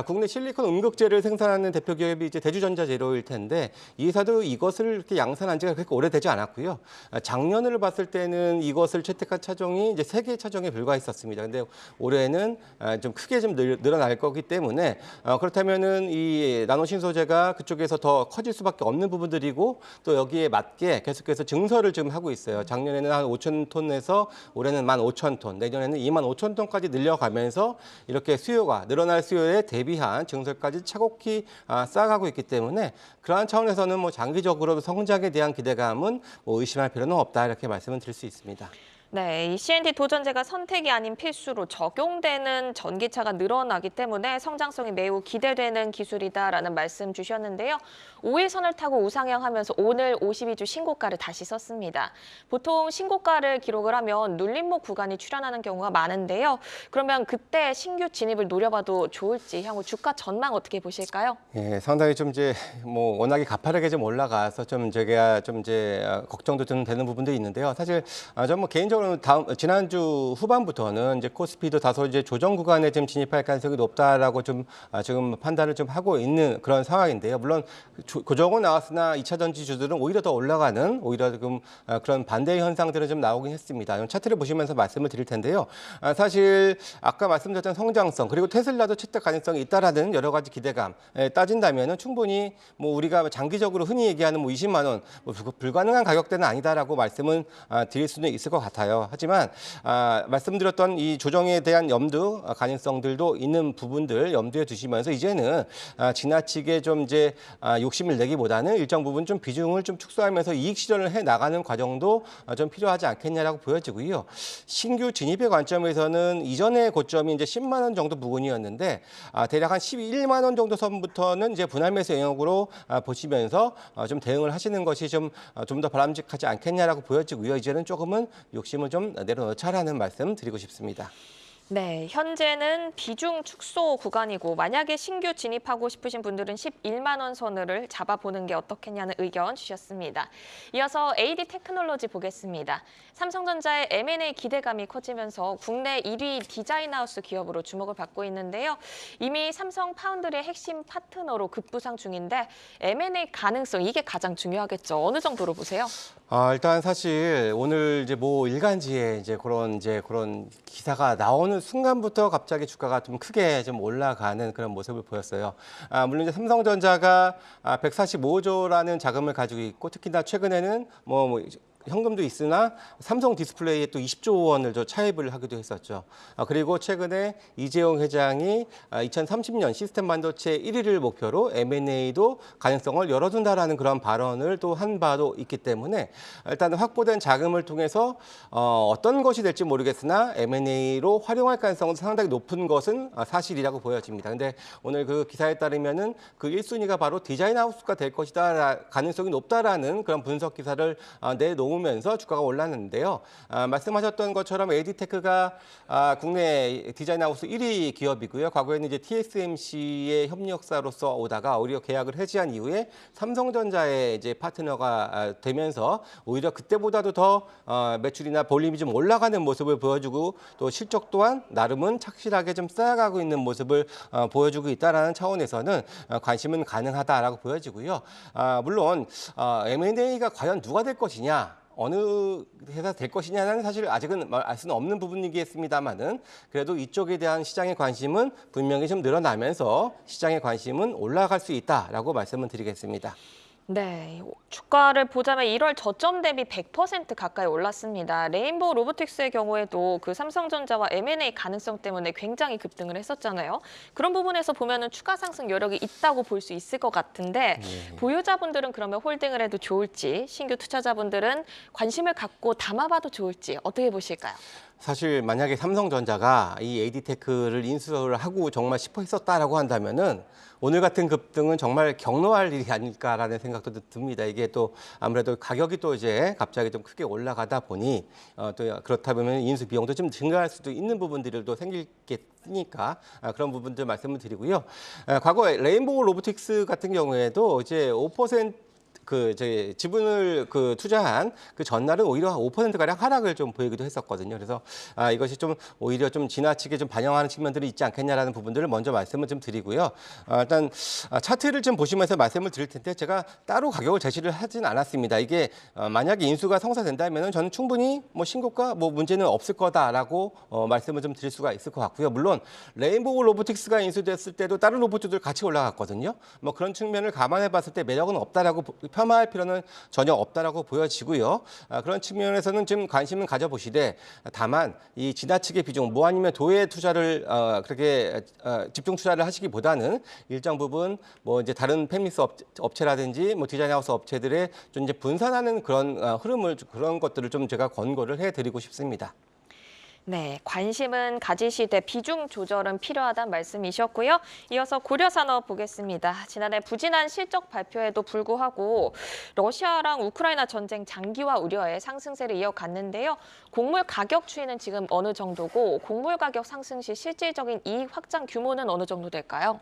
Speaker 2: 국내 실리콘 음극재를 생산하는 대표 기업이 이제 대주전자 재료일 텐데, 이 회사도 이것을 이렇게 양산한 지가 그렇게 오래되지 않았고요. 작년을 봤을 때는 이것을 채택한 차종이 이제 3개 차종에 불과했었습니다. 근데 올해는 좀 크게 좀 늘어날 거기 때문에 그렇다면은 이 나노신소재가 그쪽에서 더 커질 수밖에 없는 부분들이고, 또 여기에 맞게 계속해서 증설을 지금 하고 있어요. 작년에는 한 5,000톤에서 올해는 15,000톤, 내년에는 25,000톤까지 늘려가면서 이렇게 수요가 늘어날 수요에 대비한 증설까지 차곡히 쌓아가고 있기 때문에, 그러한 차원에서는 뭐 장기적으로 성장에 대한 기대감은 뭐 의심할 필요는 없다, 이렇게 말씀을 드릴 수 있습니다.
Speaker 5: 네, 이 CNT 도전제가 선택이 아닌 필수로 적용되는 전기차가 늘어나기 때문에 성장성이 매우 기대되는 기술이다라는 말씀 주셨는데요. 5일선을 타고 우상향하면서 오늘 52주 신고가를 다시 썼습니다. 보통 신고가를 기록을 하면 눌림목 구간이 출현하는 경우가 많은데요. 그러면 그때 신규 진입을 노려봐도 좋을지 향후 주가 전망 어떻게 보실까요?
Speaker 2: 예, 상당히 좀 이제 뭐 워낙에 가파르게 좀 올라가서 좀 제가 좀 이제 걱정도 좀 되는 부분도 있는데요. 사실 전 뭐 개인적으로 지난주 후반부터는 이제 코스피도 다소 이제 조정 구간에 좀 진입할 가능성이 높다라고 좀 지금 판단을 좀 하고 있는 그런 상황인데요. 물론 고정은 나왔으나 2차 전지주들은 오히려 더 올라가는, 오히려 지금 그런 반대의 현상들은 좀 나오긴 했습니다. 차트를 보시면서 말씀을 드릴 텐데요. 사실 아까 말씀드렸던 성장성, 그리고 테슬라도 채택 가능성이 있다라는 여러 가지 기대감 따진다면은 충분히 뭐 우리가 장기적으로 흔히 얘기하는 뭐 20만 원 뭐 불가능한 가격대는 아니다라고 말씀은 드릴 수는 있을 것 같아요. 하지만 말씀드렸던 이 조정에 대한 염두, 가능성들도 있는 부분들 염두에 두시면서 이제는 지나치게 좀 이제 욕심을 내기보다는 일정 부분 좀 비중을 좀 축소하면서 이익 실현을 해 나가는 과정도 좀 필요하지 않겠냐라고 보여지고요. 신규 진입의 관점에서는 이전의 고점이 이제 10만 원 정도 부근이었는데 대략 한 11만 원 정도 선부터는 이제 분할 매수 영역으로 보시면서 좀 대응을 하시는 것이 좀 더 바람직하지 않겠냐라고 보여지고요. 이제는 조금은 욕심을 좀 내려놓자라는 말씀 드리고 싶습니다.
Speaker 5: 네, 현재는 비중 축소 구간이고 만약에 신규 진입하고 싶으신 분들은 11만 원 선을 잡아보는 게 어떻겠냐는 의견 주셨습니다. 이어서 AD 테크놀로지 보겠습니다. 삼성전자의 M&A 기대감이 커지면서 국내 1위 디자인 하우스 기업으로 주목을 받고 있는데요. 이미 삼성 파운드리의 핵심 파트너로 급부상 중인데 M&A 가능성 이게 가장 중요하겠죠. 어느 정도로 보세요?
Speaker 2: 일단 사실 오늘 이제 뭐 일간지에 이제 그런 기사가 나오는 순간부터 갑자기 주가가 좀 크게 좀 올라가는 그런 모습을 보였어요. 물론 이제 삼성전자가 145조라는 자금을 가지고 있고 특히나 최근에는 뭐 현금도 있으나 삼성 디스플레이에 또 20조 원을 차입을 하기도 했었죠. 그리고 최근에 이재용 회장이 2030년 시스템 반도체 1위를 목표로 M&A도 가능성을 열어둔다라는 그런 발언을 또 한 바도 있기 때문에 일단 확보된 자금을 통해서 어떤 것이 될지 모르겠으나 M&A로 활용할 가능성은 상당히 높은 것은 사실이라고 보여집니다. 근데 오늘 그 기사에 따르면은 그 1순위가 바로 디자인 하우스가 될 것이다 가능성이 높다라는 그런 분석 기사를 내놓으면서 주가가 올랐는데요. 말씀하셨던 것처럼 AD테크가 국내 디자인 하우스 1위 기업이고요. 과거에는 이제 TSMC의 협력사로서 오다가 오히려 계약을 해지한 이후에 삼성전자의 이제 파트너가 되면서 오히려 그때보다도 더 매출이나 볼륨이 좀 올라가는 모습을 보여주고 또 실적 또한 나름은 착실하게 좀 쌓아가고 있는 모습을 보여주고 있다라는 차원에서는 관심은 가능하다라고 보여지고요. 물론 M&A가 과연 누가 될 것이냐, 어느 회사 될 것이냐는 사실 아직은 알 수는 없는 부분이겠습니다만은 그래도 이쪽에 대한 시장의 관심은 분명히 좀 늘어나면서 시장의 관심은 올라갈 수 있다라고 말씀을 드리겠습니다.
Speaker 5: 네, 주가를 보자면 1월 저점 대비 100% 가까이 올랐습니다. 레인보우 로보틱스의 경우에도 그 삼성전자와 M&A 가능성 때문에 굉장히 급등을 했었잖아요. 그런 부분에서 보면은 추가 상승 여력이 있다고 볼 수 있을 것 같은데 보유자분들은 그러면 홀딩을 해도 좋을지, 신규 투자자분들은 관심을 갖고 담아봐도 좋을지 어떻게 보실까요?
Speaker 2: 사실 만약에 삼성전자가 이 AD테크를 인수를 하고 정말 싶어 했었다라고 한다면은 오늘 같은 급등은 정말 경로할 일이 아닐까라는 생각도 듭니다. 이게 또 아무래도 가격이 또 이제 갑자기 좀 크게 올라가다 보니 또 그렇다 보면 인수 비용도 좀 증가할 수도 있는 부분들이 또 생기겠으니까 그런 부분들 말씀을 드리고요. 과거 레인보우 로보틱스 같은 경우에도 이제 5% 저희 지분을 투자한 그 전날은 오히려 5%가량 하락을 좀 보이기도 했었거든요. 그래서 이것이 좀 오히려 좀 지나치게 좀 반영하는 측면들이 있지 않겠냐라는 부분들을 먼저 말씀을 좀 드리고요. 일단 차트를 좀 보시면서 말씀을 드릴 텐데 제가 따로 가격을 제시를 하진 않았습니다. 이게 만약에 인수가 성사된다면은 저는 충분히 뭐 신고가 뭐 문제는 없을 거다라고 말씀을 좀 드릴 수가 있을 것 같고요. 물론 레인보우 로보틱스가 인수됐을 때도 다른 로봇들 같이 올라갔거든요. 뭐 그런 측면을 감안해봤을 때 매력은 없다라고 폄하할 필요는 전혀 없다라고 보여지고요. 그런 측면에서는 좀 관심을 가져보시되 다만 이 지나치게 비중 뭐 아니면 도외 투자를 그렇게 집중 투자를 하시기보다는 일정 부분 뭐 이제 다른 패미스 업체라든지 뭐 디자인 하우스 업체들의 좀 이제 분산하는 그런 흐름을 그런 것들을 좀 제가 권고를 해드리고 싶습니다.
Speaker 5: 네, 관심은 가지시되 비중 조절은 필요하다는 말씀이셨고요. 이어서 고려산업 보겠습니다. 지난해 부진한 실적 발표에도 불구하고 러시아랑 우크라이나 전쟁 장기화 우려에 상승세를 이어갔는데요. 곡물 가격 추이는 지금 어느 정도고 곡물 가격 상승 시 실질적인 이익 확장 규모는 어느 정도 될까요?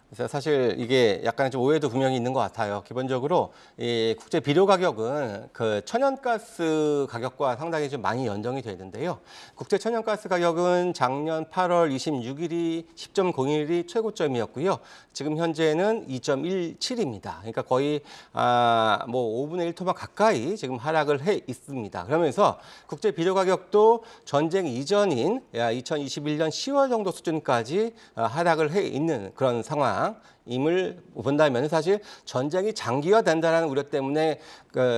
Speaker 2: 그래서 사실 이게 약간 좀 오해도 분명히 있는 것 같아요. 기본적으로 이 국제 비료 가격은 그 천연가스 가격과 상당히 좀 많이 연동이 되는데요. 국제 천연가스 가격은 작년 8월 26일이 10.01이 최고점이었고요. 지금 현재는 2.17입니다. 그러니까 거의 뭐 5분의 1 토막 가까이 지금 하락을 해 있습니다. 그러면서 국제 비료 가격도 전쟁 이전인 2021년 10월 정도 수준까지 하락을 해 있는 그런 상황. 임을 본다면 사실 전쟁이 장기화된다는 우려 때문에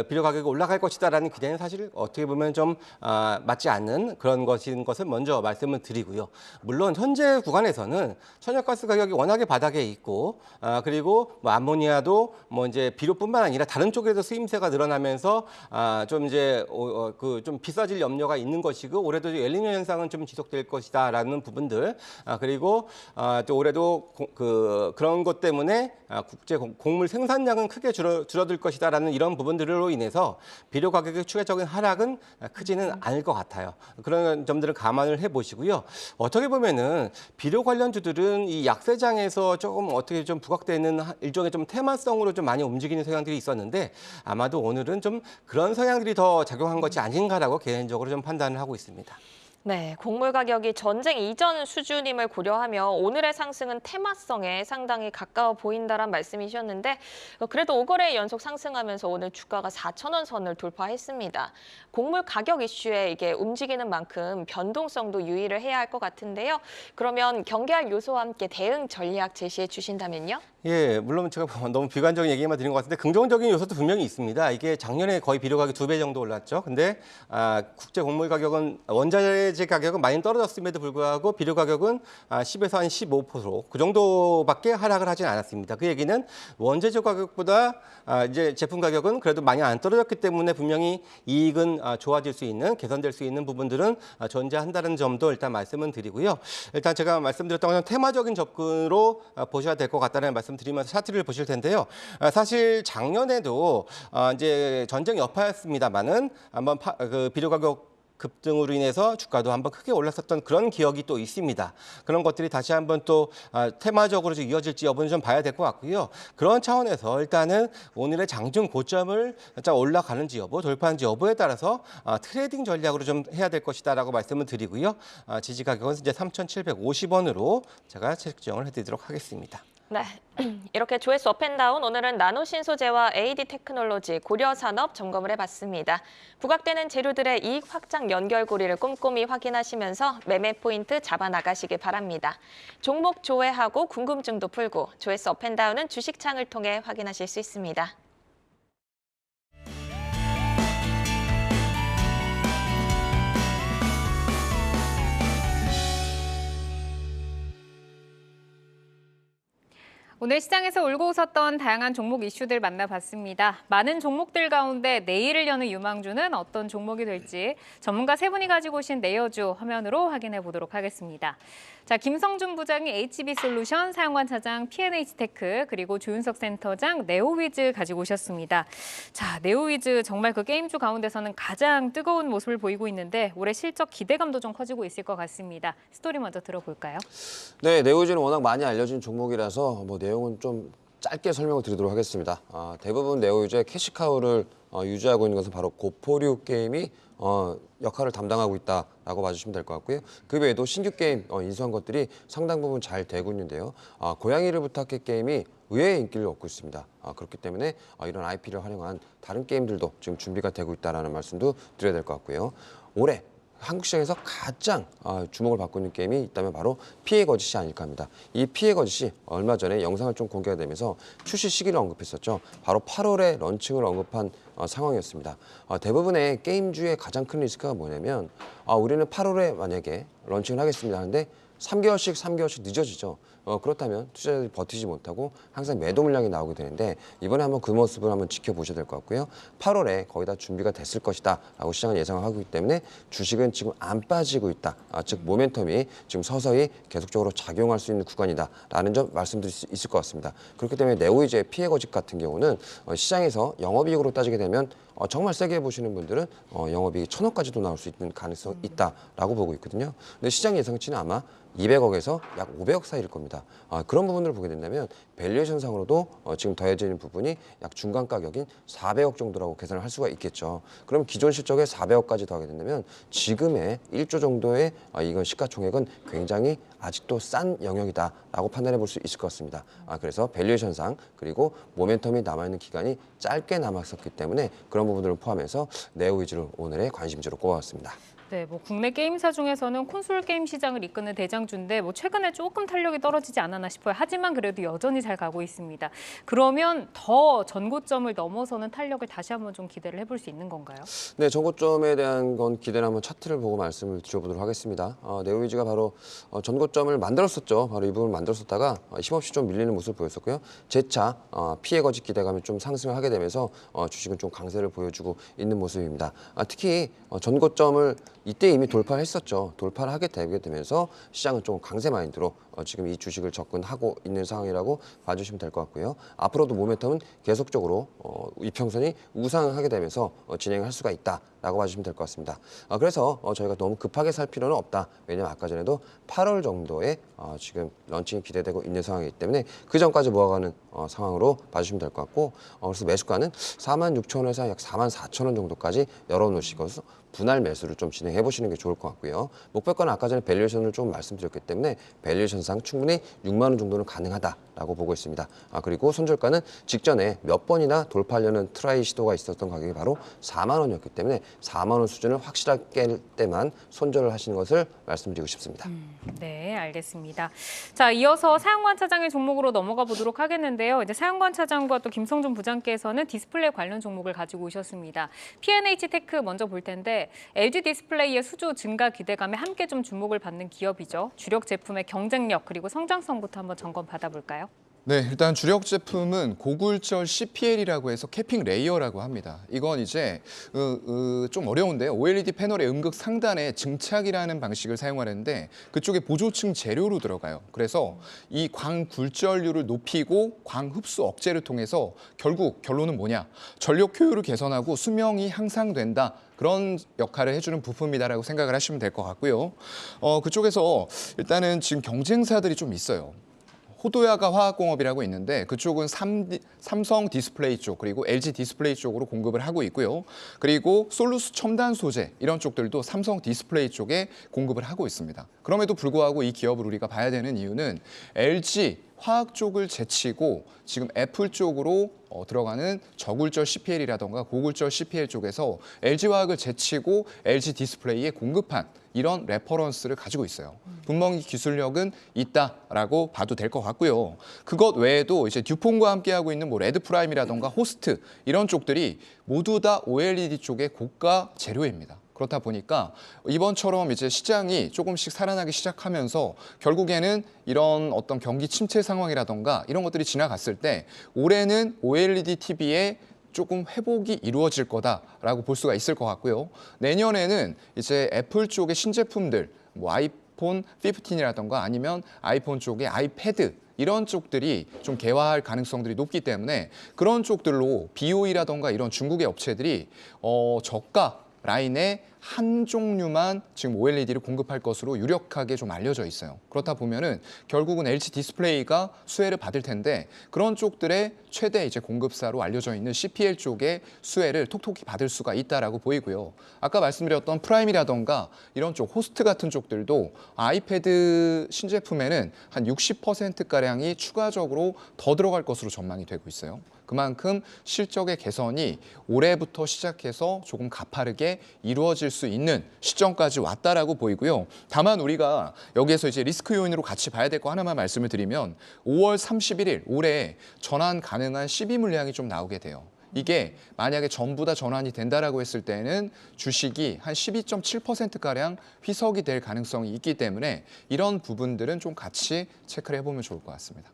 Speaker 2: 비료 가격이 올라갈 것이다라는 기대는 사실 어떻게 보면 좀 맞지 않는 그런 것인 것을 먼저 말씀을 드리고요. 물론 현재 구간에서는 천연가스 가격이 워낙에 바닥에 있고 그리고 뭐 암모니아도 뭐 이제 비료뿐만 아니라 다른 쪽에서 수임새가 늘어나면서 좀 이제 좀 비싸질 염려가 있는 것이고 올해도 엘니뇨 현상은 좀 지속될 것이다라는 부분들 그리고 또 올해도 그런 것 것 때문에 국제 곡물 생산량은 크게 줄어들 것이다라는 이런 부분들로 인해서 비료 가격의 추가적인 하락은 크지는 않을 것 같아요. 그런 점들을 감안을 해보시고요. 어떻게 보면은 비료 관련주들은 이 약세장에서 조금 어떻게 좀 부각되는 일종의 좀 테마성으로 좀 많이 움직이는 성향들이 있었는데 아마도 오늘은 좀 그런 성향들이 더 작용한 것이 아닌가라고 개인적으로 좀 판단을 하고 있습니다.
Speaker 5: 네, 곡물 가격이 전쟁 이전 수준임을 고려하며 오늘의 상승은 테마성에 상당히 가까워 보인다란 말씀이셨는데 그래도 5거래 연속 상승하면서 오늘 주가가 4,000원 선을 돌파했습니다. 곡물 가격 이슈에 이게 움직이는 만큼 변동성도 유의를 해야 할 것 같은데요. 그러면 경계할 요소와 함께 대응 전략 제시해 주신다면요?
Speaker 2: 예, 물론 제가 너무 비관적인 얘기만 드린 것 같은데 긍정적인 요소도 분명히 있습니다. 이게 작년에 거의 비료 가격이 2배 정도 올랐죠. 근데 국제 곡물 가격은 원자재 가격은 많이 떨어졌음에도 불구하고 비료 가격은 10에서 한 15%그 정도밖에 하락을 하진 않았습니다. 그 얘기는 원재료 가격보다 이제 제품 가격은 그래도 많이 안 떨어졌기 때문에 분명히 이익은 좋아질 수 있는 개선될 수 있는 부분들은 존재한다는 점도 일단 말씀은 드리고요. 일단 제가 말씀드렸던 것처럼 테마적인 접근으로 보셔야 될 것 같다는 말씀. 드리면서 차트를 보실 텐데요. 사실 작년에도 이제 전쟁 여파였습니다만은 한번 그 비료 가격 급등으로 인해서 주가도 한번 크게 올랐었던 그런 기억이 또 있습니다. 그런 것들이 다시 한번 또 테마적으로 좀 이어질지 여부는 좀 봐야 될 것 같고요. 그런 차원에서 일단은 오늘의 장중 고점을 올라가는지 여부, 돌파하는지 여부에 따라서 트레이딩 전략으로 좀 해야 될 것이다라고 말씀을 드리고요. 지지 가격은 이제 3,750원으로 제가 책정을 해드리도록 하겠습니다.
Speaker 5: 네, 이렇게 조회수 업앤다운 오늘은 나노신소재와 AD 테크놀로지, 고려산업 점검을 해봤습니다. 부각되는 재료들의 이익 확장 연결고리를 꼼꼼히 확인하시면서 매매 포인트 잡아나가시길 바랍니다. 종목 조회하고 궁금증도 풀고 조회수 업앤다운은 주식창을 통해 확인하실 수 있습니다.
Speaker 1: 오늘 시장에서 울고 웃었던 다양한 종목 이슈들 만나봤습니다. 많은 종목들 가운데 내일을 여는 유망주는 어떤 종목이 될지 전문가 세 분이 가지고 오신 내여주 화면으로 확인해 보도록 하겠습니다. 자, 김성준 부장이 HB솔루션, 사용관 차장 P&H테크, 그리고 조윤석 센터장 네오위즈 가지고 오셨습니다. 자, 네오위즈 정말 그 게임주 가운데서는 가장 뜨거운 모습을 보이고 있는데 올해 실적 기대감도 좀 커지고 있을 것 같습니다. 스토리 먼저 들어볼까요?
Speaker 4: 네, 네오위즈는 워낙 많이 알려진 종목이라서 내용은 좀 짧게 설명을 드리도록 하겠습니다. 대부분 네오위즈의 캐시카우를 유지하고 있는 것은 바로 고포류 게임이 역할을 담당하고 있다라고 봐주시면 될 것 같고요. 그 외에도 신규 게임 인수한 것들이 상당 부분 잘 되고 있는데요. 고양이를 부탁해 게임이 의외의 인기를 얻고 있습니다. 그렇기 때문에 이런 IP를 활용한 다른 게임들도 지금 준비가 되고 있다는 말씀도 드려야 될 것 같고요. 올해 한국 시장에서 가장 주목을 받고 있는 게임이 있다면 바로 피해 거짓이 아닐까 합니다. 이 피해 거짓이 얼마 전에 영상을 좀 공개가 되면서 출시 시기를 언급했었죠. 바로 8월에 런칭을 언급한 상황이었습니다. 대부분의 게임주의 가장 큰 리스크가 뭐냐면 우리는 8월에 만약에 런칭을 하겠습니다 하는데 3개월씩 늦어지죠. 그렇다면 투자자들이 버티지 못하고 항상 매도 물량이 나오게 되는데 이번에 한번 그 모습을 한번 지켜보셔야 될 것 같고요. 8월에 거의 다 준비가 됐을 것이다 라고 시장은 예상을 하고 있기 때문에 주식은 지금 안 빠지고 있다. 즉 모멘텀이 지금 서서히 계속적으로 작용할 수 있는 구간이다 라는 점 말씀드릴 수 있을 것 같습니다. 그렇기 때문에 네오위즈의 피해 거짓 같은 경우는 시장에서 영업이익으로 따지게 되면 정말 세게 보시는 분들은 영업이익이 1,000억까지도 나올 수 있는 가능성이 있다라고 보고 있거든요. 근데 시장 예상치는 아마 200억에서 약 500억 사이일 겁니다. 그런 부분들을 보게 된다면 밸류에이션상으로도 지금 더해지는 부분이 약 중간 가격인 400억 정도라고 계산을 할 수가 있겠죠. 그럼 기존 실적에 400억까지 더하게 된다면 지금의 1조 정도의 이건 시가총액은 굉장히 아직도 싼 영역이다라고 판단해 볼 수 있을 것 같습니다. 그래서 밸류에이션상 그리고 모멘텀이 남아있는 기간이 짧게 남았었기 때문에 그런 부분들을 포함해서 네오위즈를 오늘의 관심주로 꼽아봤습니다.
Speaker 1: 네, 국내 게임사 중에서는 콘솔 게임 시장을 이끄는 대장주인데 최근에 조금 탄력이 떨어지지 않았나 싶어요. 하지만 그래도 여전히 잘 가고 있습니다. 그러면 더 전고점을 넘어서는 탄력을 다시 한번 좀 기대를 해볼 수 있는 건가요?
Speaker 4: 네, 전고점에 대한 건 기대는 한번 차트를 보고 말씀을 드려보도록 하겠습니다. 네오위즈가 바로 전고점을 만들었었죠. 바로 이 부분을 만들었었다가 힘없이 좀 밀리는 모습을 보였었고요. 재차 피해 거짓 기대감이 좀 상승을 하게 되면서 주식은 좀 강세를 보여주고 있는 모습입니다. 특히 전고점을 이때 이미 돌파를 했었죠. 돌파를 하게 되게 되면서 시장은 좀 강세 마인드로 지금 이 주식을 접근하고 있는 상황이라고 봐주시면 될 것 같고요. 앞으로도 모멘텀은 계속적으로 이평선이 우상하게 되면서 진행할 수가 있다라고 봐주시면 될 것 같습니다. 그래서 저희가 너무 급하게 살 필요는 없다. 왜냐하면 아까 전에도 8월 정도에 지금 런칭이 기대되고 있는 상황이기 때문에 그 전까지 모아가는 상황으로 봐주시면 될 것 같고 그래서 매수가는 46,000원에서 약 44,000원 정도까지 열어놓으시고서 분할 매수를 좀 진행해 보시는 게 좋을 것 같고요. 목표가는 아까 전에 밸류에이션을 좀 말씀드렸기 때문에 밸류에이션상 충분히 6만 원 정도는 가능하다라고 보고 있습니다. 그리고 손절가는 직전에 몇 번이나 돌파하려는 트라이 시도가 있었던 가격이 바로 4만 원이었기 때문에 4만 원 수준을 확실하게 깰 때만 손절을 하시는 것을 말씀드리고 싶습니다.
Speaker 1: 네, 알겠습니다. 자, 이어서 사용관 차장의 종목으로 넘어가 보도록 하겠는데요. 이제 사용관 차장과 또 김성준 부장께서는 디스플레이 관련 종목을 가지고 오셨습니다. P&H 테크 먼저 볼 텐데 LG 디스플레이의 수주 증가 기대감에 함께 좀 주목을 받는 기업이죠. 주력 제품의 경쟁력 그리고 성장성부터 한번 점검 받아볼까요?
Speaker 3: 네, 일단 주력 제품은 고굴절 CPL이라고 해서 캐핑 레이어라고 합니다. 이건 이제 좀 어려운데요. OLED 패널의 음극 상단에 증착이라는 방식을 사용하는데 그쪽에 보조층 재료로 들어가요. 그래서 이 광굴절률을 높이고 광흡수 억제를 통해서 결국 결론은 뭐냐? 전력 효율을 개선하고 수명이 향상된다. 그런 역할을 해주는 부품이다라고 생각을 하시면 될 것 같고요. 그쪽에서 일단은 지금 경쟁사들이 좀 있어요. 호도야가 화학공업이라고 있는데 그쪽은 삼성 디스플레이 쪽 그리고 LG 디스플레이 쪽으로 공급을 하고 있고요. 그리고 솔루스 첨단 소재 이런 쪽들도 삼성 디스플레이 쪽에 공급을 하고 있습니다. 그럼에도 불구하고 이 기업을 우리가 봐야 되는 이유는 LG 화학 쪽을 제치고 지금 애플 쪽으로 들어가는 저굴절 CPL이라던가 고굴절 CPL 쪽에서 LG화학을 제치고 LG 디스플레이에 공급한 이런 레퍼런스를 가지고 있어요. 분명히 기술력은 있다라고 봐도 될 것 같고요. 그것 외에도 이제 듀폰과 함께하고 있는 뭐 레드프라임이라던가 호스트 이런 쪽들이 모두 다 OLED 쪽의 고가 재료입니다. 그렇다 보니까 이번처럼 이제 시장이 조금씩 살아나기 시작하면서 결국에는 이런 어떤 경기 침체 상황이라던가 이런 것들이 지나갔을 때 올해는 OLED TV에 조금 회복이 이루어질 거다라고 볼 수가 있을 것 같고요. 내년에는 이제 애플 쪽의 신제품들, 뭐 아이폰 15이라던가 아니면 아이폰 쪽의 아이패드 이런 쪽들이 좀 개화할 가능성들이 높기 때문에 그런 쪽들로 BOE라던가 이런 중국의 업체들이 저가 라인의 한 종류만 지금 OLED를 공급할 것으로 유력하게 좀 알려져 있어요. 그렇다 보면은 결국은 LG 디스플레이가 수혜를 받을 텐데 그런 쪽들의 최대 이제 공급사로 알려져 있는 CPL 쪽의 수혜를 톡톡히 받을 수가 있다라고 보이고요. 아까 말씀드렸던 프라임이라던가 이런 쪽 호스트 같은 쪽들도 아이패드 신제품에는 한 60%가량이 추가적으로 더 들어갈 것으로 전망이 되고 있어요. 그만큼 실적의 개선이 올해부터 시작해서 조금 가파르게 이루어질 수 있는 시점까지 왔다라고 보이고요. 다만 우리가 여기에서 이제 리스크 요인으로 같이 봐야 될 거 하나만 말씀을 드리면 5월 31일 올해 전환 가능한 시비 물량이 좀 나오게 돼요. 이게 만약에 전부 다 전환이 된다라고 했을 때는 주식이 한 12.7%가량 희석이 될 가능성이 있기 때문에 이런 부분들은 좀 같이 체크를 해보면 좋을 것 같습니다.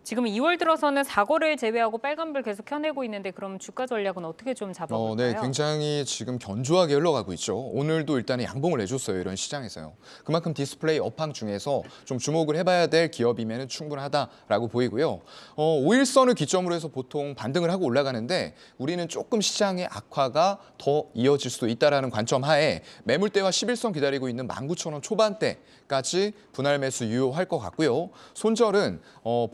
Speaker 1: 지금 2월 들어서는 사고를 제외하고 빨간불 계속 켜내고 있는데 그럼 주가 전략은 어떻게 좀 잡아볼까요?
Speaker 3: 네, 굉장히 지금 견조하게 흘러가고 있죠. 오늘도 일단 양봉을 내줬어요. 이런 시장에서요. 그만큼 디스플레이 업황 중에서 좀 주목을 해봐야 될 기업이면 충분하다라고 보이고요. 5일선을 기점으로 해서 보통 반등을 하고 올라가는데 우리는 조금 시장의 악화가 더 이어질 수도 있다는 관점 하에 매물대와 11선 기다리고 있는 19,000원 초반대까지 분할 매수 유효할 것 같고요. 손절은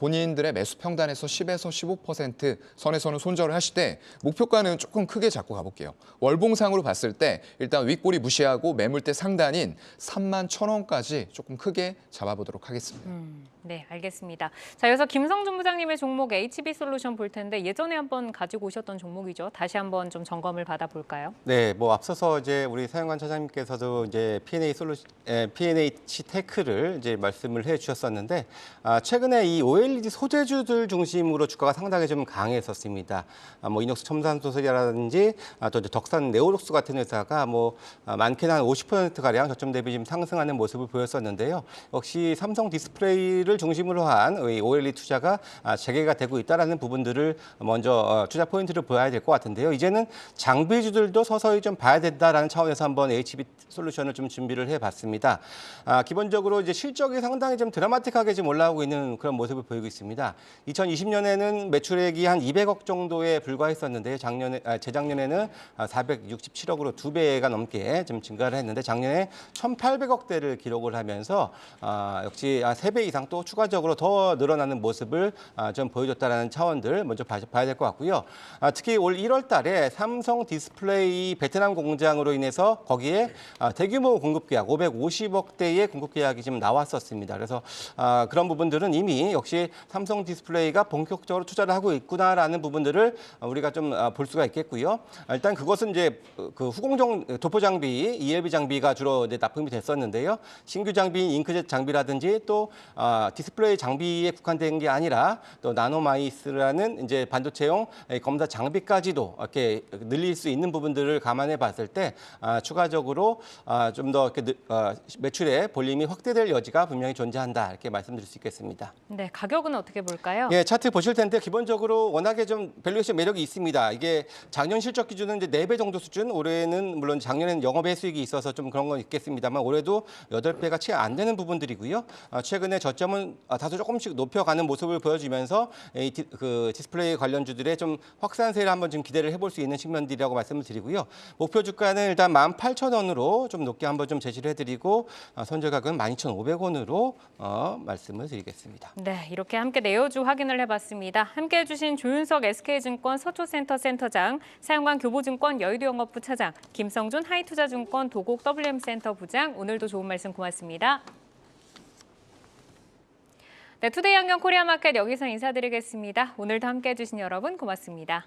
Speaker 3: 본인들의 매수 평단에서 10에서 15% 선에서는 손절을 하시되 목표가는 조금 크게 잡고 가볼게요. 월봉상으로 봤을 때 일단 윗꼬리 무시하고 매물대 상단인 31,000원까지 조금 크게 잡아보도록 하겠습니다.
Speaker 1: 네, 알겠습니다. 자, 이어서 김성준 부장님의 종목 HB솔루션 볼 텐데 예전에 한번 가지고 오셨던 종목이죠. 다시 한번 좀 점검을 받아볼까요?
Speaker 2: 네, 뭐 앞서서 이제 우리 사용관 차장님께서도 이제 P&H 테크를 이제 말씀을 해주셨었는데 최근에 이 OLED 소재주들 중심으로 주가가 상당히 좀 강했었습니다. 뭐 이녹스 첨단소설이라든지 또 이제 덕산 네오룩스 같은 회사가 뭐 많게는 한 50%가량 저점 대비 좀 상승하는 모습을 보였었는데요. 역시 삼성 디스플레이를 중심으로 한 OLED 투자가 재개가 되고 있다는 부분들을 먼저 투자 포인트 포인트를 보여야 될 것 같은데요. 이제는 장비주들도 서서히 좀 봐야 된다라는 차원에서 한번 HB솔루션을 좀 준비를 해봤습니다. 기본적으로 이제 실적이 상당히 좀 드라마틱하게 지금 올라오고 있는 그런 모습을 보이고 있습니다. 2020년에는 매출액이 한 200억 정도에 불과했었는데요. 재작년에는 467억으로 2배가 넘게 좀 증가를 했는데 작년에 1,800억대를 기록을 하면서 역시 3배 이상 또 추가적으로 더 늘어나는 모습을 좀 보여줬다라는 차원들 먼저 봐야 될 것 같고요. 특히 올 1월 달에 삼성 디스플레이 베트남 공장으로 인해서 거기에 대규모 공급 계약 550억대의 공급 계약이 지금 나왔었습니다. 그래서 그런 부분들은 이미 역시 삼성 디스플레이가 본격적으로 투자를 하고 있구나라는 부분들을 우리가 좀 볼 수가 있겠고요. 일단 그것은 이제 그 후공정 도포 장비, ELB 장비가 주로 이제 납품이 됐었는데요. 신규 장비인 잉크젯 장비라든지 또 디스플레이 장비에 국한된 게 아니라 또 나노마이스라는 이제 반도체용 검사 장비까지도 이렇게 늘릴 수 있는 부분들을 감안해 봤을 때 추가적으로 좀 더 이렇게 매출의 볼륨이 확대될 여지가 분명히 존재한다 이렇게 말씀드릴 수 있겠습니다.
Speaker 1: 네, 가격은 어떻게 볼까요?
Speaker 2: 예, 차트 보실 텐데 기본적으로 워낙에 좀 밸류에이션 매력이 있습니다. 이게 작년 실적 기준은 이제 4배 정도 수준. 올해는 물론 작년에는 영업외 수익이 있어서 좀 그런 건 있겠습니다만 올해도 8배가 채 안 되는 부분들이고요. 최근에 저점은 다소 조금씩 높여가는 모습을 보여주면서 그 디스플레이 관련주들의 좀 확산세를 한번 좀 기대를 해볼 수 있는 측면들이라고 말씀을 드리고요. 목표 주가는 일단 18,000원으로 좀 높게 한번 좀 제시를 해드리고 손절 가격은 12,500원으로 말씀을 드리겠습니다.
Speaker 1: 네, 이렇게 함께 내어주 확인을 해봤습니다. 함께해 주신 조윤석 SK증권 서초센터 센터장, 사용관 교보증권 여의도영업부 차장, 김성준 하이투자증권 도곡 WM센터 부장, 오늘도 좋은 말씀 고맙습니다. 네, 투데이 안경 코리아마켓 여기서 인사드리겠습니다. 오늘도 함께해 주신 여러분 고맙습니다.